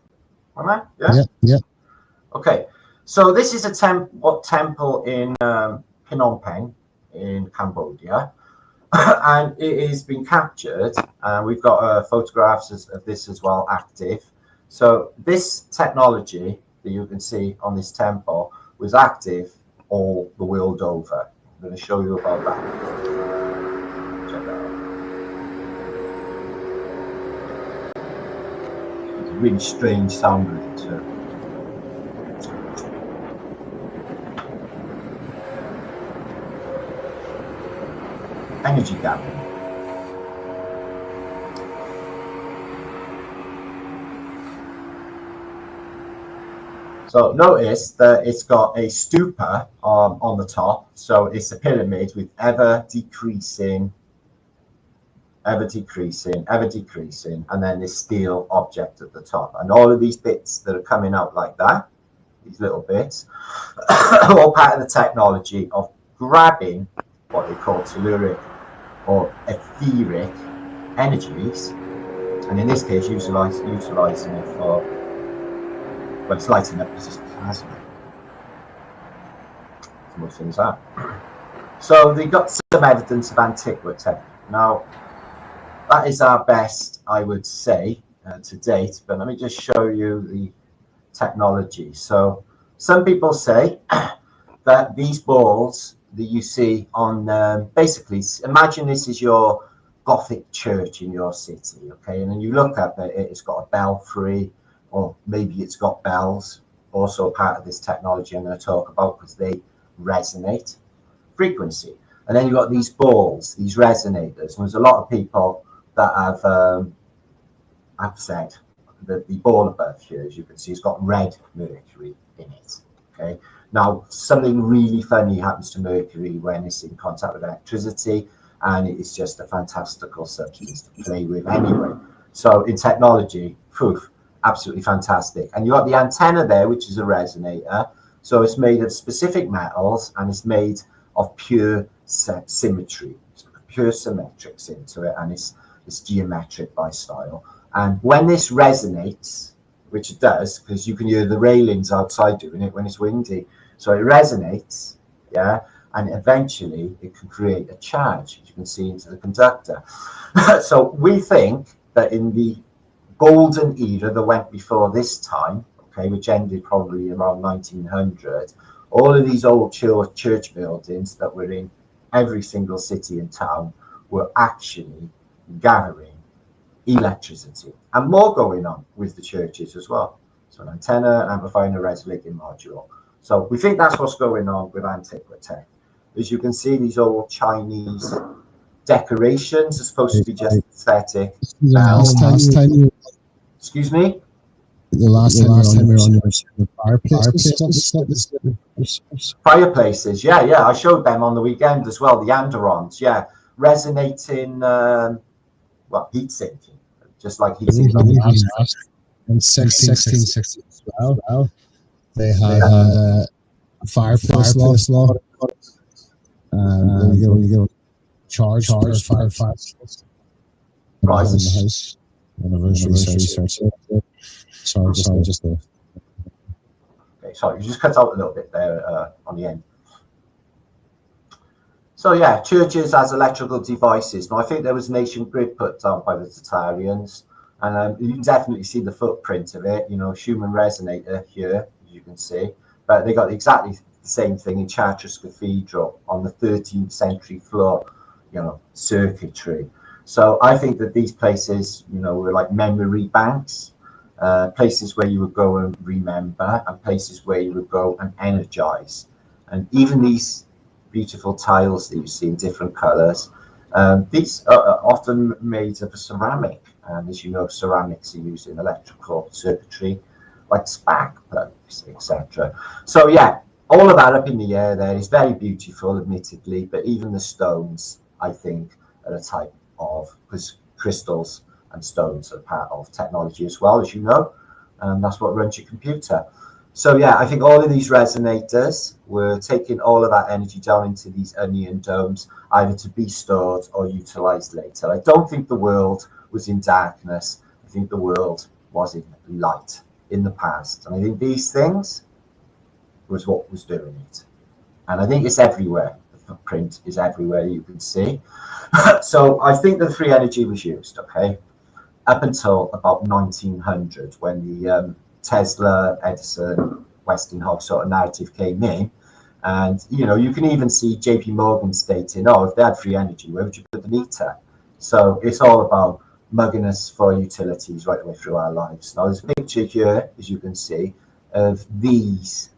Yeah. Okay. So this is a temple in Phnom Penh in Cambodia. And it has been captured. We've got photographs of this as well, active. So this technology that you can see on this temple was active all the world over. I'm going to show you about that. Check that out. It's a really strange sound with it too. Energy gathering. So notice that it's got a stupa on the top. So it's a pyramid with ever decreasing ever decreasing, and then this steel object at the top. And all of these bits that are coming out like that, these little bits, are all part of the technology of grabbing what they call telluric or etheric energies, and in this case utilizing it for, well, it's lighting up because it's plasma. Some more things are. So they got some evidence of AntiquiTech. Now, that is our best, I would say, to date, but let me just show you the technology. So some people say that these balls that you see on, basically, imagine this is your Gothic church in your city, okay, and then you look at it, it's got a belfry, or maybe it's got bells, also part of this technology I'm going to talk about, because they resonate frequency. And then you've got these balls, these resonators, and there's a lot of people that have said that the ball above here, as you can see, has got red mercury in it. Okay. Now, something really funny happens to mercury when it's in contact with electricity, and it is just a fantastical substance to play with anyway. So in technology, poof, absolutely fantastic. And you got the antenna there, which is a resonator. So it's made of specific metals, and it's made of pure symmetry, pure symmetrics into it, and it's geometric by style. And when this resonates, which it does, because you can hear the railings outside doing it when it's windy, so it resonates, yeah, and eventually it can create a charge, as you can see, into the conductor. So we think that in the golden era that went before this time, okay, which ended probably around 1900, all of these old church buildings that were in every single city and town were actually gathering electricity, and more going on with the churches as well. So an antenna, amplifying, a resonating module. So we think that's what's going on with AntiquiTech. As you can see, these old Chinese decorations are supposed to be just aesthetic. Excuse me? The last time we were on your fireplaces, yeah, I showed them on the weekend as well. The Anderons, yeah, resonating, well, heat sinking, just like heat sinking. In 1660 as well, they had a fireplace law. You go charge firefighters. Right. In the house. Anniversary research. Sorry, just there. Okay, sorry, you just cut out a little bit there on the end. So yeah, churches as electrical devices. Now I think there was an ancient grid put down by the Tartarians, and you can definitely see the footprint of it. You know, Schumann resonator here, as you can see, but they got exactly the same thing in Chartres Cathedral on the 13th century floor. You know, circuitry. So I think that these places, you know, were like memory banks, places where you would go and remember, and places where you would go and energize. And even these beautiful tiles that you see in different colors, these are often made of a ceramic. And as you know, ceramics are used in electrical circuitry, like spark plugs, etc. So yeah, all of that up in the air there is very beautiful, admittedly, but even the stones, I think, are a type of, because crystals and stones are part of technology as well, as you know, and that's what runs your computer. So yeah, I think all of these resonators were taking all of that energy down into these onion domes, either to be stored or utilized later. I don't think the world was in darkness. I think the world was in light in the past. And I think these things was what was doing it. And I think it's everywhere. The footprint is everywhere, you can see. So I think the free energy was used, okay, up until about 1900, when the Tesla, Edison, Westinghouse sort of narrative came in. And, you know, you can even see JP Morgan stating, oh, if they had free energy, where would you put the meter? So it's all about mugging us for utilities right the way through our lives. Now, there's a picture here, as you can see, of these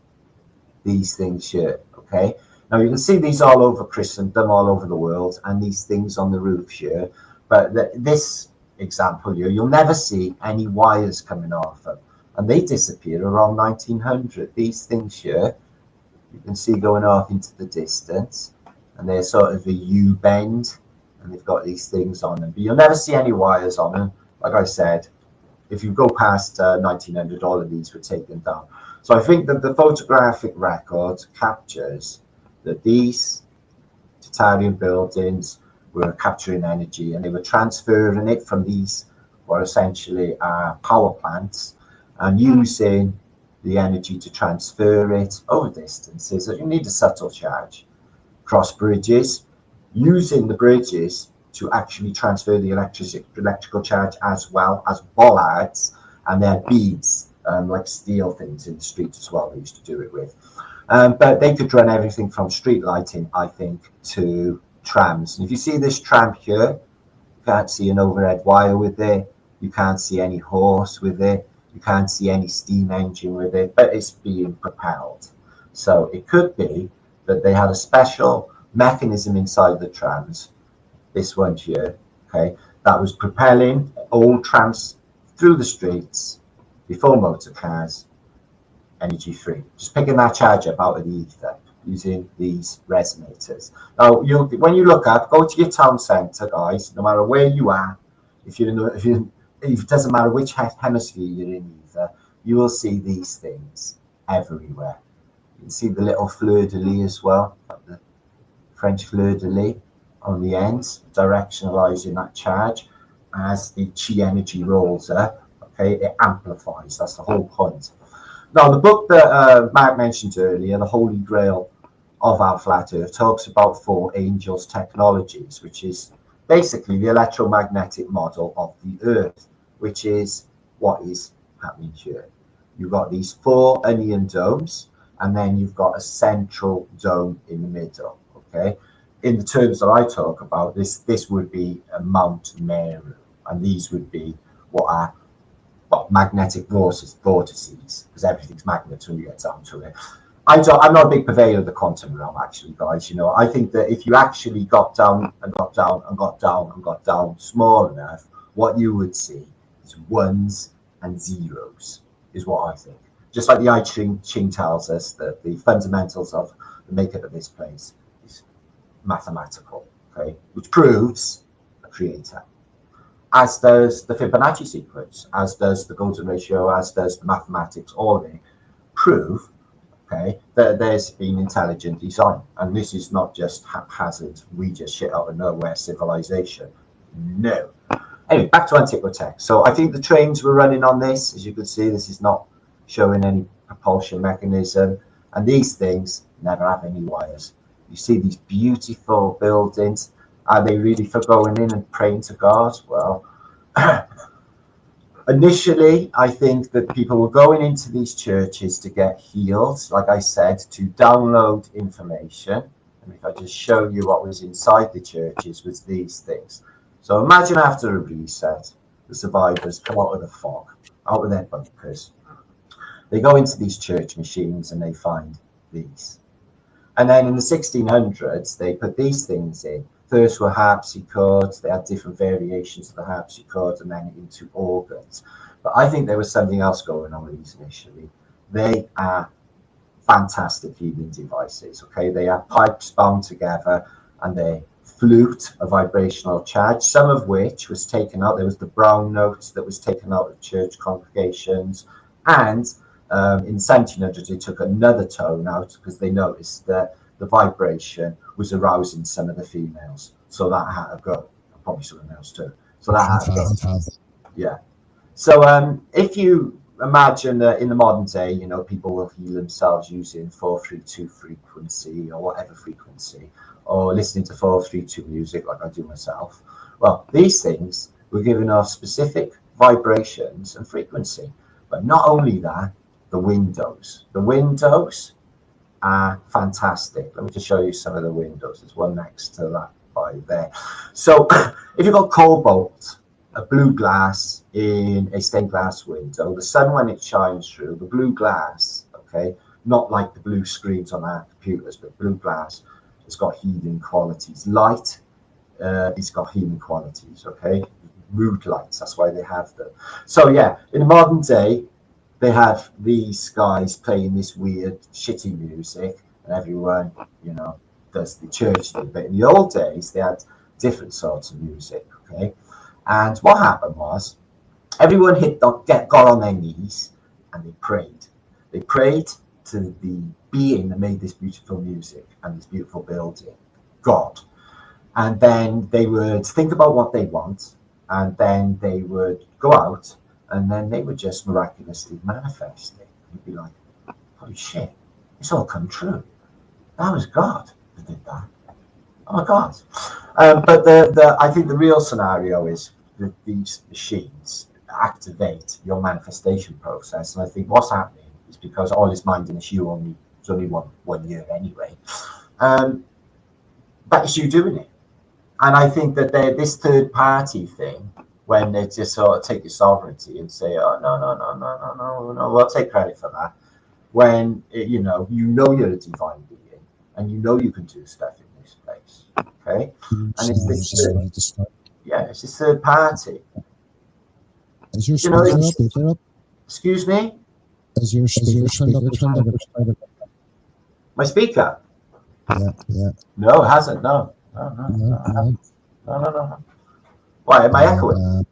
things here, okay? Now, you can see these all over Christendom, all over the world, and these things on the roof here. But this example here, you'll never see any wires coming off them. And they disappear around 1900. These things here, you can see going off into the distance, and they're sort of a U-bend, and they've got these things on them, but you'll never see any wires on them. Like I said, if you go past 1900, all of these were taken down. So I think that the photographic record captures that these Tartarian buildings were capturing energy, and they were transferring it from these, what essentially are power plants, and using the energy to transfer it over distances. You need a subtle charge. Cross bridges, using the bridges to actually transfer the electrical charge, as well as bollards and their beads, like steel things in the street as well. They used to do it with. But they could run everything from street lighting, I think, to trams. And if you see this tram here, you can't see an overhead wire with it. You can't see any horse with it. You can't see any steam engine with it, but it's being propelled. So it could be that they had a special mechanism inside the trams, this one here, okay, that was propelling old trams through the streets before motor cars, energy free. Just picking that charge up out of the ether using these resonators. Now, when you look up, go to your town centre, guys, no matter where you are, if it doesn't matter which hemisphere you're in either, you will see these things everywhere. You can see the little fleur-de-lis as well, like the French fleur-de-lis on the ends, directionalizing that charge. As the chi energy rolls up, okay, it amplifies. That's the whole point. Now, the book that Mark mentioned earlier, The Holy Grail of Our Flat Earth, talks about 4 angels technologies, which is basically the electromagnetic model of the Earth, which is what is happening here. You've got these 4 onion domes, and then you've got a central dome in the middle, okay? In the terms that I talk about, this would be a Mount Meru, and these would be what are magnetic vortices, because everything's magnets when you get down to it. I'm not a big purveyor of the quantum realm, actually, guys. You know, I think that if you actually got down and got down and got down and got down small enough, what you would see is 1s and 0s, is what I think. Just like the I Ching tells us that the fundamentals of the makeup of this place is mathematical, okay, which proves a creator. As does the Fibonacci sequence, as does the golden ratio, as does the mathematics, all of it prove, okay, that there's been intelligent design. And this is not just haphazard, we just shit out of nowhere civilization. No. Anyway, back to AntiquiTech. So I think the trains were running on this. As you can see, this is not showing any propulsion mechanism. And these things never have any wires. You see these beautiful buildings. Are they really for going in and praying to God? Well, initially, I think that people were going into these churches to get healed, like I said, to download information. And if I just show you what was inside the churches, was these things. So imagine after a reset, the survivors come out of the fog, out of their bunkers. They go into these church machines and they find these. And then in the 1600s, they put these things in. First were harpsichords, they had different variations of the harpsichord, and then into organs. But I think there was something else going on with these initially. They are fantastic healing devices, okay? They are pipes bound together, and they flute a vibrational charge, some of which was taken out. There was the brown notes that was taken out of church congregations, and in the 1700s, they took another tone out because they noticed that the vibration was arousing some of the females, so that had to go. Probably something else too. So that had to go. Yeah. So if you imagine that in the modern day, you know, people will heal themselves using 432 frequency or whatever frequency, or listening to 432 music like I do myself. Well, these things were giving off specific vibrations and frequency. But not only that, the windows. The windows are fantastic. Let me just show you some of the windows. There's one next to that by there. So if you've got cobalt, a blue glass in a stained glass window, the sun, when it shines through, the blue glass, okay, not like the blue screens on our computers, but blue glass, it's got healing qualities. Light, it's got healing qualities, okay? Mood lights, that's why they have them. So yeah, in the modern day, they have these guys playing this weird, shitty music, and everyone, you know, does the church thing. But in the old days, they had different sorts of music. Okay, and what happened was everyone got on their knees and they prayed. They prayed to the being that made this beautiful music and this beautiful building, God. And then they would think about what they want, and then they would go out, and then they would just miraculously manifest it. You'd be like, holy shit, it's all come true. That was God that did that. Oh my God. But I think the real scenario is that these machines activate your manifestation process. And I think what's happening is because all this mindiness, it's only one year anyway. That is you doing it. And I think that this third party thing, when they just sort of take your sovereignty and say, oh, no, we'll take credit for that. When, you know you're a divine being and you know you can do stuff in this place. Okay? And it's this third party. Is your speaker up? Excuse me? Is your speaker turned up? My speaker? Yeah. No, it hasn't. No. Why, am I echoing?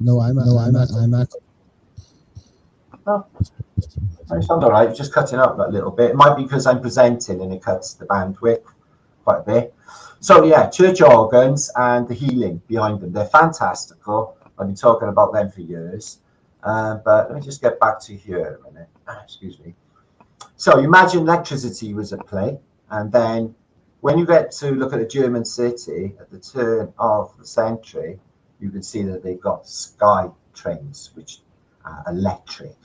No, I'm echoing. Oh, I sound all right. Just cutting up a little bit. It might be because I'm presenting and it cuts the bandwidth quite a bit. So yeah, church organs and the healing behind them. They're fantastical. I've been talking about them for years. But let me just get back to here a minute. Excuse me. So imagine electricity was at play. And then when you get to look at a German city at the turn of the century, you can see that they've got sky trains, which are electric.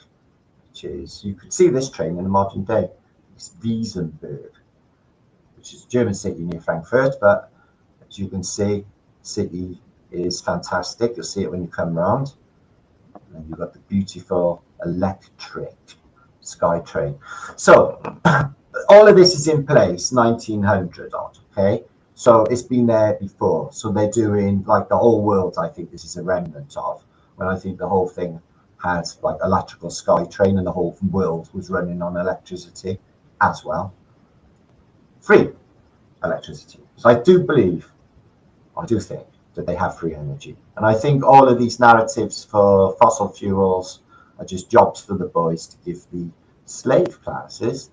You could see this train in the modern day. It's Wiesenberg, which is a German city near Frankfurt, but as you can see, the city is fantastic. You'll see it when you come round. And you've got the beautiful electric sky train. So all of this is in place 1900 odd, okay? So it's been there before. So they're doing like the whole world, I think this is a remnant of, when I think the whole thing had like electrical sky train and the whole world was running on electricity as well. Free electricity. So I do think that they have free energy. And I think all of these narratives for fossil fuels are just jobs for the boys to give the slave classes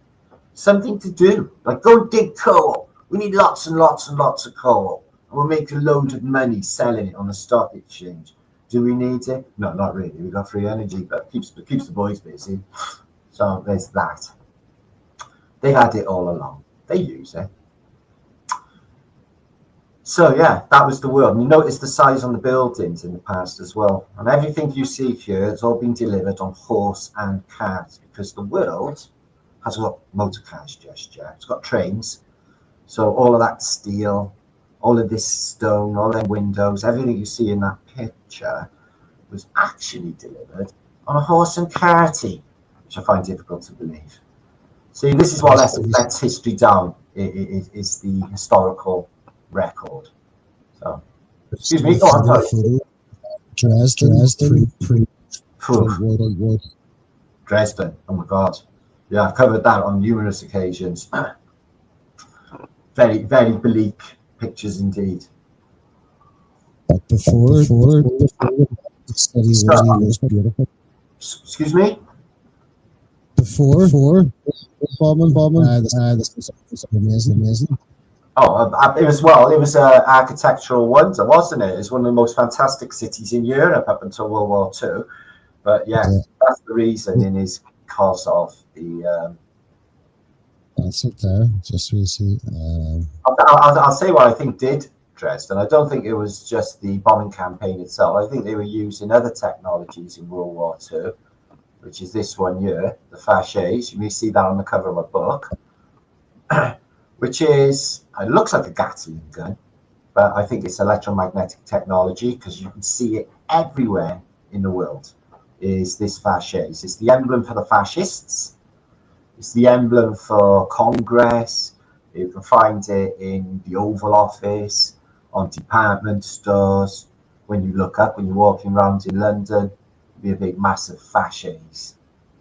something to do. Like, go dig coal. We need lots and lots and lots of coal. And we'll make a load of money selling it on the stock exchange. Do we need it? No, not really. We've got free energy, but keeps the boys busy. So there's that. They had it all along. They use it. So yeah, that was the world. And you notice the size on the buildings in the past as well. And everything you see here has all been delivered on horse and cart, because the world has got motor cars just yet. It's got trains. So all of that steel, all of this stone, all them windows, everything you see in that picture was actually delivered on a horse and carty, which I find difficult to believe. See, this is what lets history down, is the historical record. So, excuse me, go on, sorry. Dresden, oh my God. Yeah, I've covered that on numerous occasions. Very, very bleak pictures indeed. But before the study was beautiful. Excuse me? Before bombing, this was amazing. Oh, it was an architectural wonder, wasn't it? It's one of the most fantastic cities in Europe up until World War II. But yeah. That's the reason, is because of the. That's it there. Just we see. I'll say what I think did Dresden. I don't think it was just the bombing campaign itself. I think they were using other technologies in World War II, which is this one here, the fasces. You may see that on the cover of my book, which is, it looks like a Gatling gun, but I think it's electromagnetic technology, because you can see it everywhere in the world, is this fasces. It's the emblem for the fascists. It's the emblem for Congress. You can find it in the Oval Office, on department stores. When you look up, when you're walking around in London, there'll be a big, massive fasces.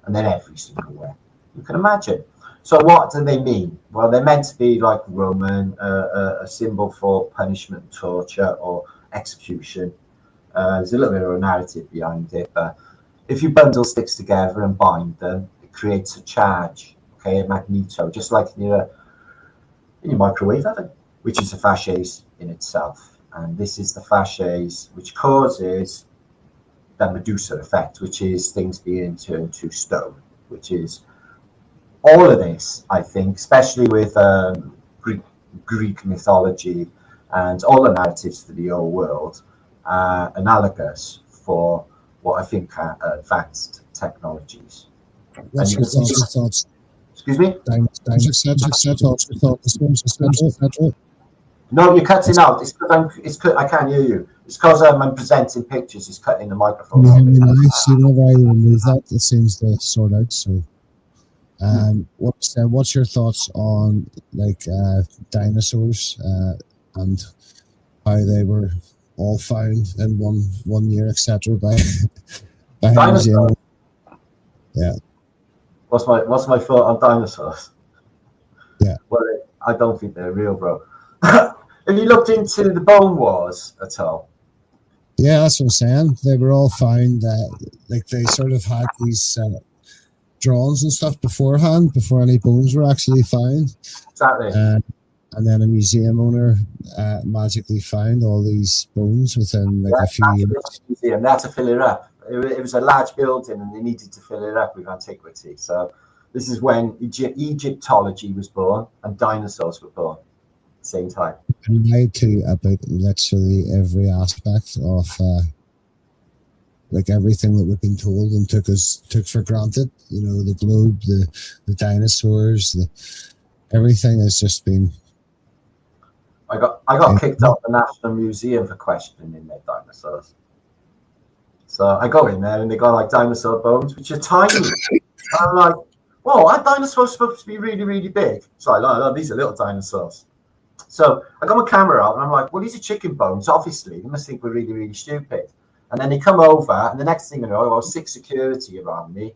And then every single where. You can imagine. So what do they mean? Well, they're meant to be like Roman, a symbol for punishment, torture, or execution. There's a little bit of a narrative behind it, but if you bundle sticks together and bind them, it creates a charge, okay, a magneto, just like in your microwave oven, which is a fasces in itself. And this is the fasces which causes the Medusa effect, which is things being turned to stone, which is all of this, I think, especially with Greek mythology and all the narratives for the old world, analogous for what I think are advanced technologies. What's your thoughts? Excuse me? No, you're cutting out. It's because I can't hear you. It's because I'm presenting pictures. It's cutting the microphone. See, whenever I remove that, it seems to sort out. So, what's your thoughts on like dinosaurs and how they were all found in one year, etc. by dinosaurs? Yeah. What's my thought on dinosaurs? Yeah. Well, I don't think they're real, bro. Have you looked into the bone wars at all? Yeah, that's what I'm saying. They were all found like they sort of had these drawings and stuff beforehand, before any bones were actually found. Exactly. And then a museum owner magically found all these bones within like a few years. Museum. They had to fill it up. It was a large building, and they needed to fill it up with antiquity. So this is when Egyptology was born and dinosaurs were born at the same time. And lied to about literally every aspect of like everything that we've been told and took for granted. You know, the globe, the dinosaurs, everything has just been. I got kicked out of the National Museum for questioning their dinosaurs. So I go in there and they got like dinosaur bones, which are tiny. And I'm like, whoa, are dinosaurs supposed to be really, really big? It's like, no, these are little dinosaurs. So I got my camera out and I'm like, well, these are chicken bones, obviously. They must think we're really, really stupid. And then they come over, and the next thing I know, I got 6 security around me,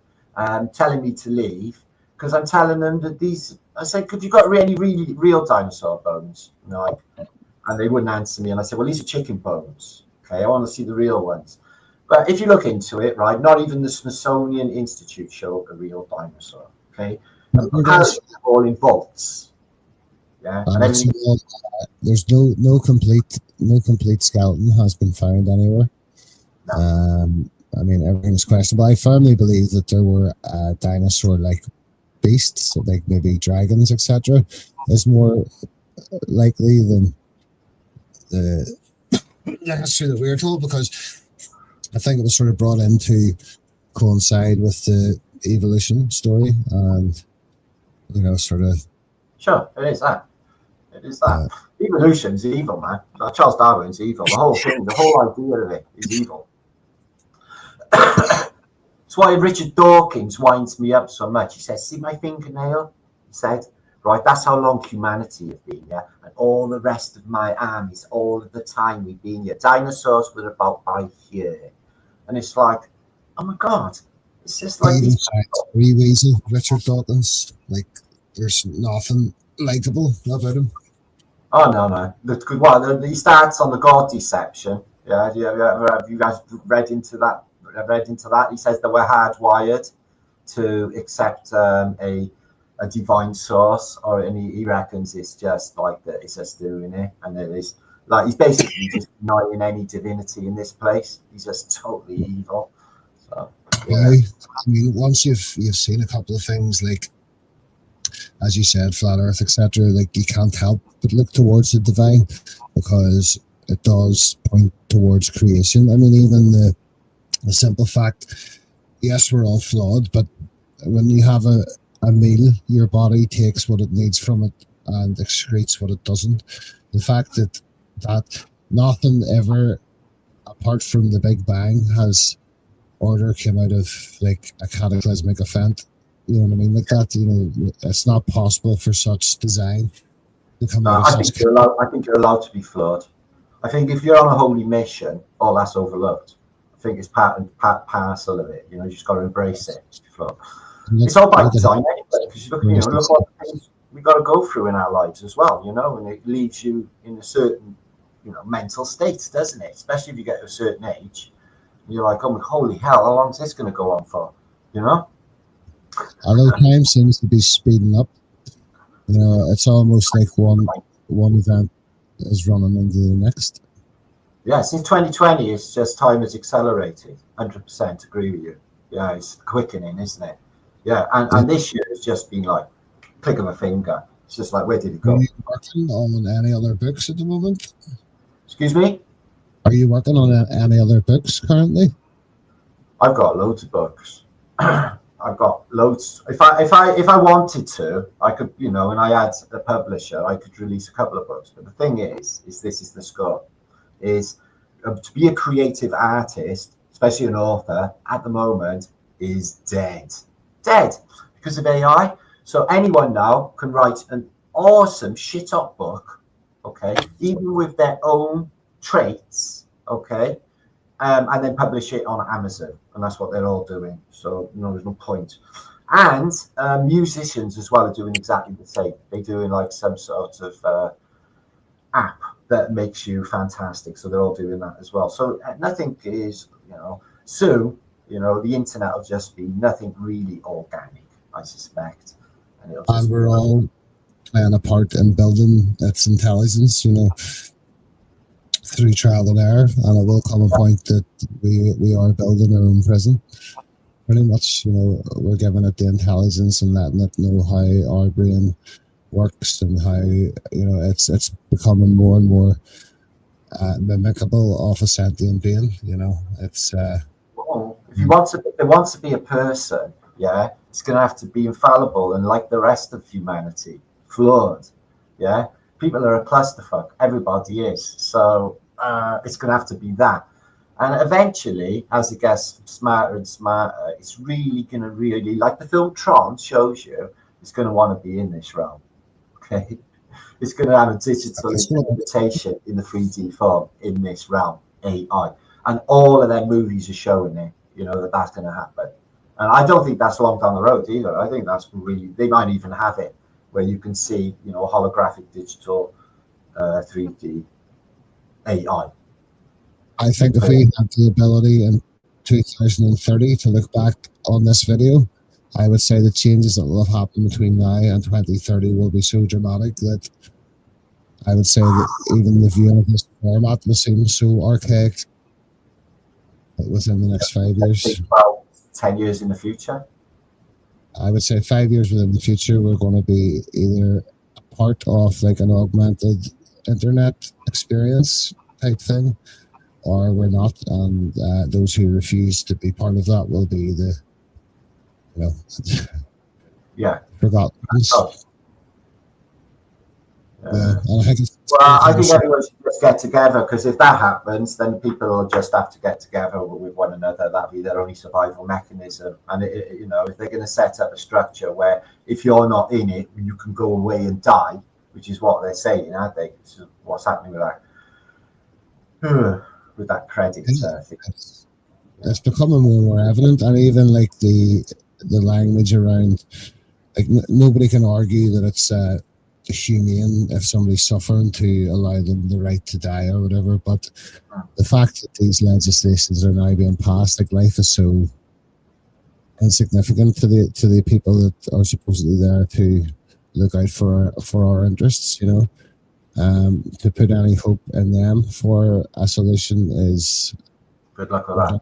telling me to leave, because I'm telling them that these. I said, could you got any really real dinosaur bones? You know, like, and they wouldn't answer me. And I said, well, these are chicken bones. Okay, I want to see the real ones. But if you look into it, right, not even the Smithsonian Institute showed a real dinosaur. Okay, apparently they're all in vaults. Yeah, there's no complete skeleton has been found anywhere. No. I mean, everything's questionable. I firmly believe that there were dinosaur-like beasts, like maybe dragons, etc., is more likely than the history that we're told, because I think it was sort of brought in to coincide with the evolution story, and you know, sort of. Sure, it is that. It is that. Evolution's evil, man. Like Charles Darwin's evil. The whole thing, the whole idea of it is evil. That's why Richard Dawkins winds me up so much. He says, see my fingernail? He said, right, that's how long humanity have been, yeah? And all the rest of my arm is all of the time we've been here. Dinosaurs were about by here. And it's like, oh my God. It's just like these wee weasel, Richard Dawkins. Like, there's nothing likable about him. Oh, no. He starts on the gaudy section. Yeah, have you guys read into that? He says that we're hardwired to accept a divine source, and he reckons it's just like that. It's just doing it, and it is like he's basically just denying any divinity in this place. He's just totally evil. So, yeah. I mean, once you've seen a couple of things, like as you said, flat Earth, etc., like you can't help but look towards the divine, because it does point towards creation. I mean, even the simple fact, yes, we're all flawed, but when you have a meal, your body takes what it needs from it and excretes what it doesn't. The fact that nothing ever, apart from the Big Bang, has order came out of like a cataclysmic event. You know what I mean? Like that, you know, it's not possible for such design to come out of I think you're allowed to be flawed. I think if you're on a holy mission, all that's overlooked. I think it's part and parcel of it. You know, you just got to embrace it. It's all by design anyway, because look what things we got to go through in our lives as well, and it leaves you in a certain, mental state, doesn't it? Especially if you get to a certain age, you're like, oh, holy hell, how long is this going to go on for? Although time seems to be speeding up, it's almost like one event is running into the next. Yeah, since 2020, it's just time has accelerated. 100% agree with you. Yeah, it's quickening, isn't it? Yeah, and this year has just been like click of a finger. It's just like, where did it go? Are you working on any other books at the moment? Excuse me? Are you working on any other books currently? I've got loads of books. I've got loads. If I wanted to, I could, and I had a publisher, I could release a couple of books. But the thing is this is the score, is to be a creative artist, especially an author, at the moment is dead because of AI. So anyone now can write an awesome shit-up book, okay, even with their own traits, okay, and then publish it on Amazon, and that's what they're all doing. So there's no point. And musicians as well are doing exactly the same. They're doing like some sort of app that makes you fantastic. So they're all doing that as well. So nothing is, soon, the internet will just be nothing really organic, I suspect. And we're all playing a part in building its intelligence, through trial and error, and it will come a point that we are building our own prison. Pretty much, we're giving it the intelligence and letting it know how our brain works and how it's becoming more and more mimicable of a sentient being. It's. If it wants to be a person, yeah, it's going to have to be infallible and like the rest of humanity, flawed. Yeah, people are a clusterfuck. Everybody is. So it's going to have to be that. And eventually, as it gets smarter and smarter, it's really going to like the film Tron shows you, it's going to want to be in this realm. Okay, it's going to have a digital interpretation in the 3D form in this realm, AI, and all of their movies are showing it. That's going to happen. And I don't think that's long down the road either. I think that's really, they might even have it where you can see, holographic digital 3D AI. I think if we had the ability in 2030 to look back on this video, I would say the changes that will have happened between now and 2030 will be so dramatic that I would say that even the viewing of this format will seem so archaic within the next 5 years. About 10 years in the future? I would say 5 years within the future, we're going to be either a part of like an augmented internet experience type thing, or we're not, and those who refuse to be part of that will be the, forgotten. And I think everyone should just get together, because if that happens, then people will just have to get together with one another. That'll be their only survival mechanism. And if they're going to set up a structure where if you're not in it, you can go away and die, which is what they're saying, aren't they? This is what's happening with that credit thing. It's becoming more and more evident, and even like the language around, like nobody can argue that it's humane if somebody's suffering to allow them the right to die or whatever. But the fact that these legislations are now being passed, like life is so insignificant to the people that are supposedly there to look out for our interests, to put any hope in them for a solution is good luck with that.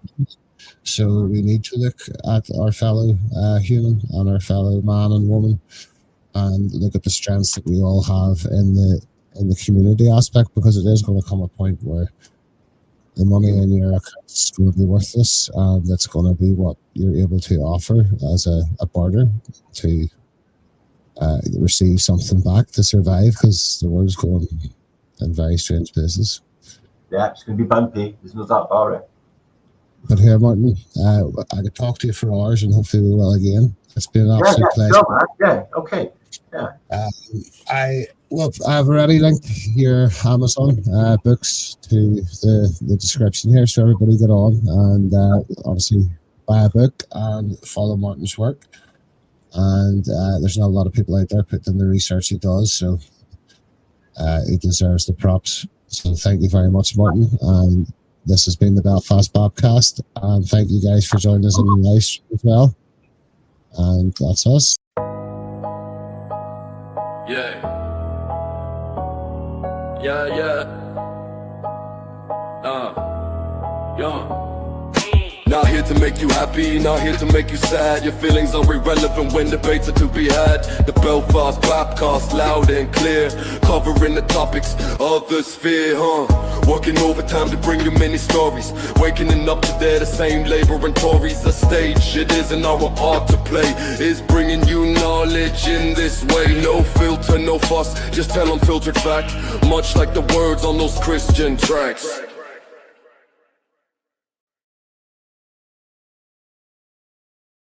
So we need to look at our fellow human and our fellow man and woman, and look at the strengths that we all have in the community aspect, because it is going to come a point where the money in your account is going to be worthless, and that's going to be what you're able to offer as a barter to receive something back to survive, because the world's going in very strange places. Yeah, it's going to be bumpy. There's no doubt about it. But here, Martin, I could talk to you for hours, and hopefully we will again. It's been an absolute pleasure. Sure, man. Yeah, okay. Yeah. I've already linked your Amazon books to the description here, so everybody get on and obviously buy a book and follow Martin's work. and there's not a lot of people out there putting in the research he does, so he deserves the props. So thank you very much, Martin. This has been the Belfast Bobcast, and thank you guys for joining us in the live stream as well. And that's us. Yeah. Not here to make you happy, not here to make you sad. Your feelings are irrelevant when debates are to be had. The Belfast Bobcast, loud and clear, covering the topics of the sphere, Working overtime to bring you many stories, waking up today the same labor and Tories. A stage, it isn't our art to play, is bringing you knowledge in this way. No filter, no fuss, just tell unfiltered fact, much like the words on those Christian tracks.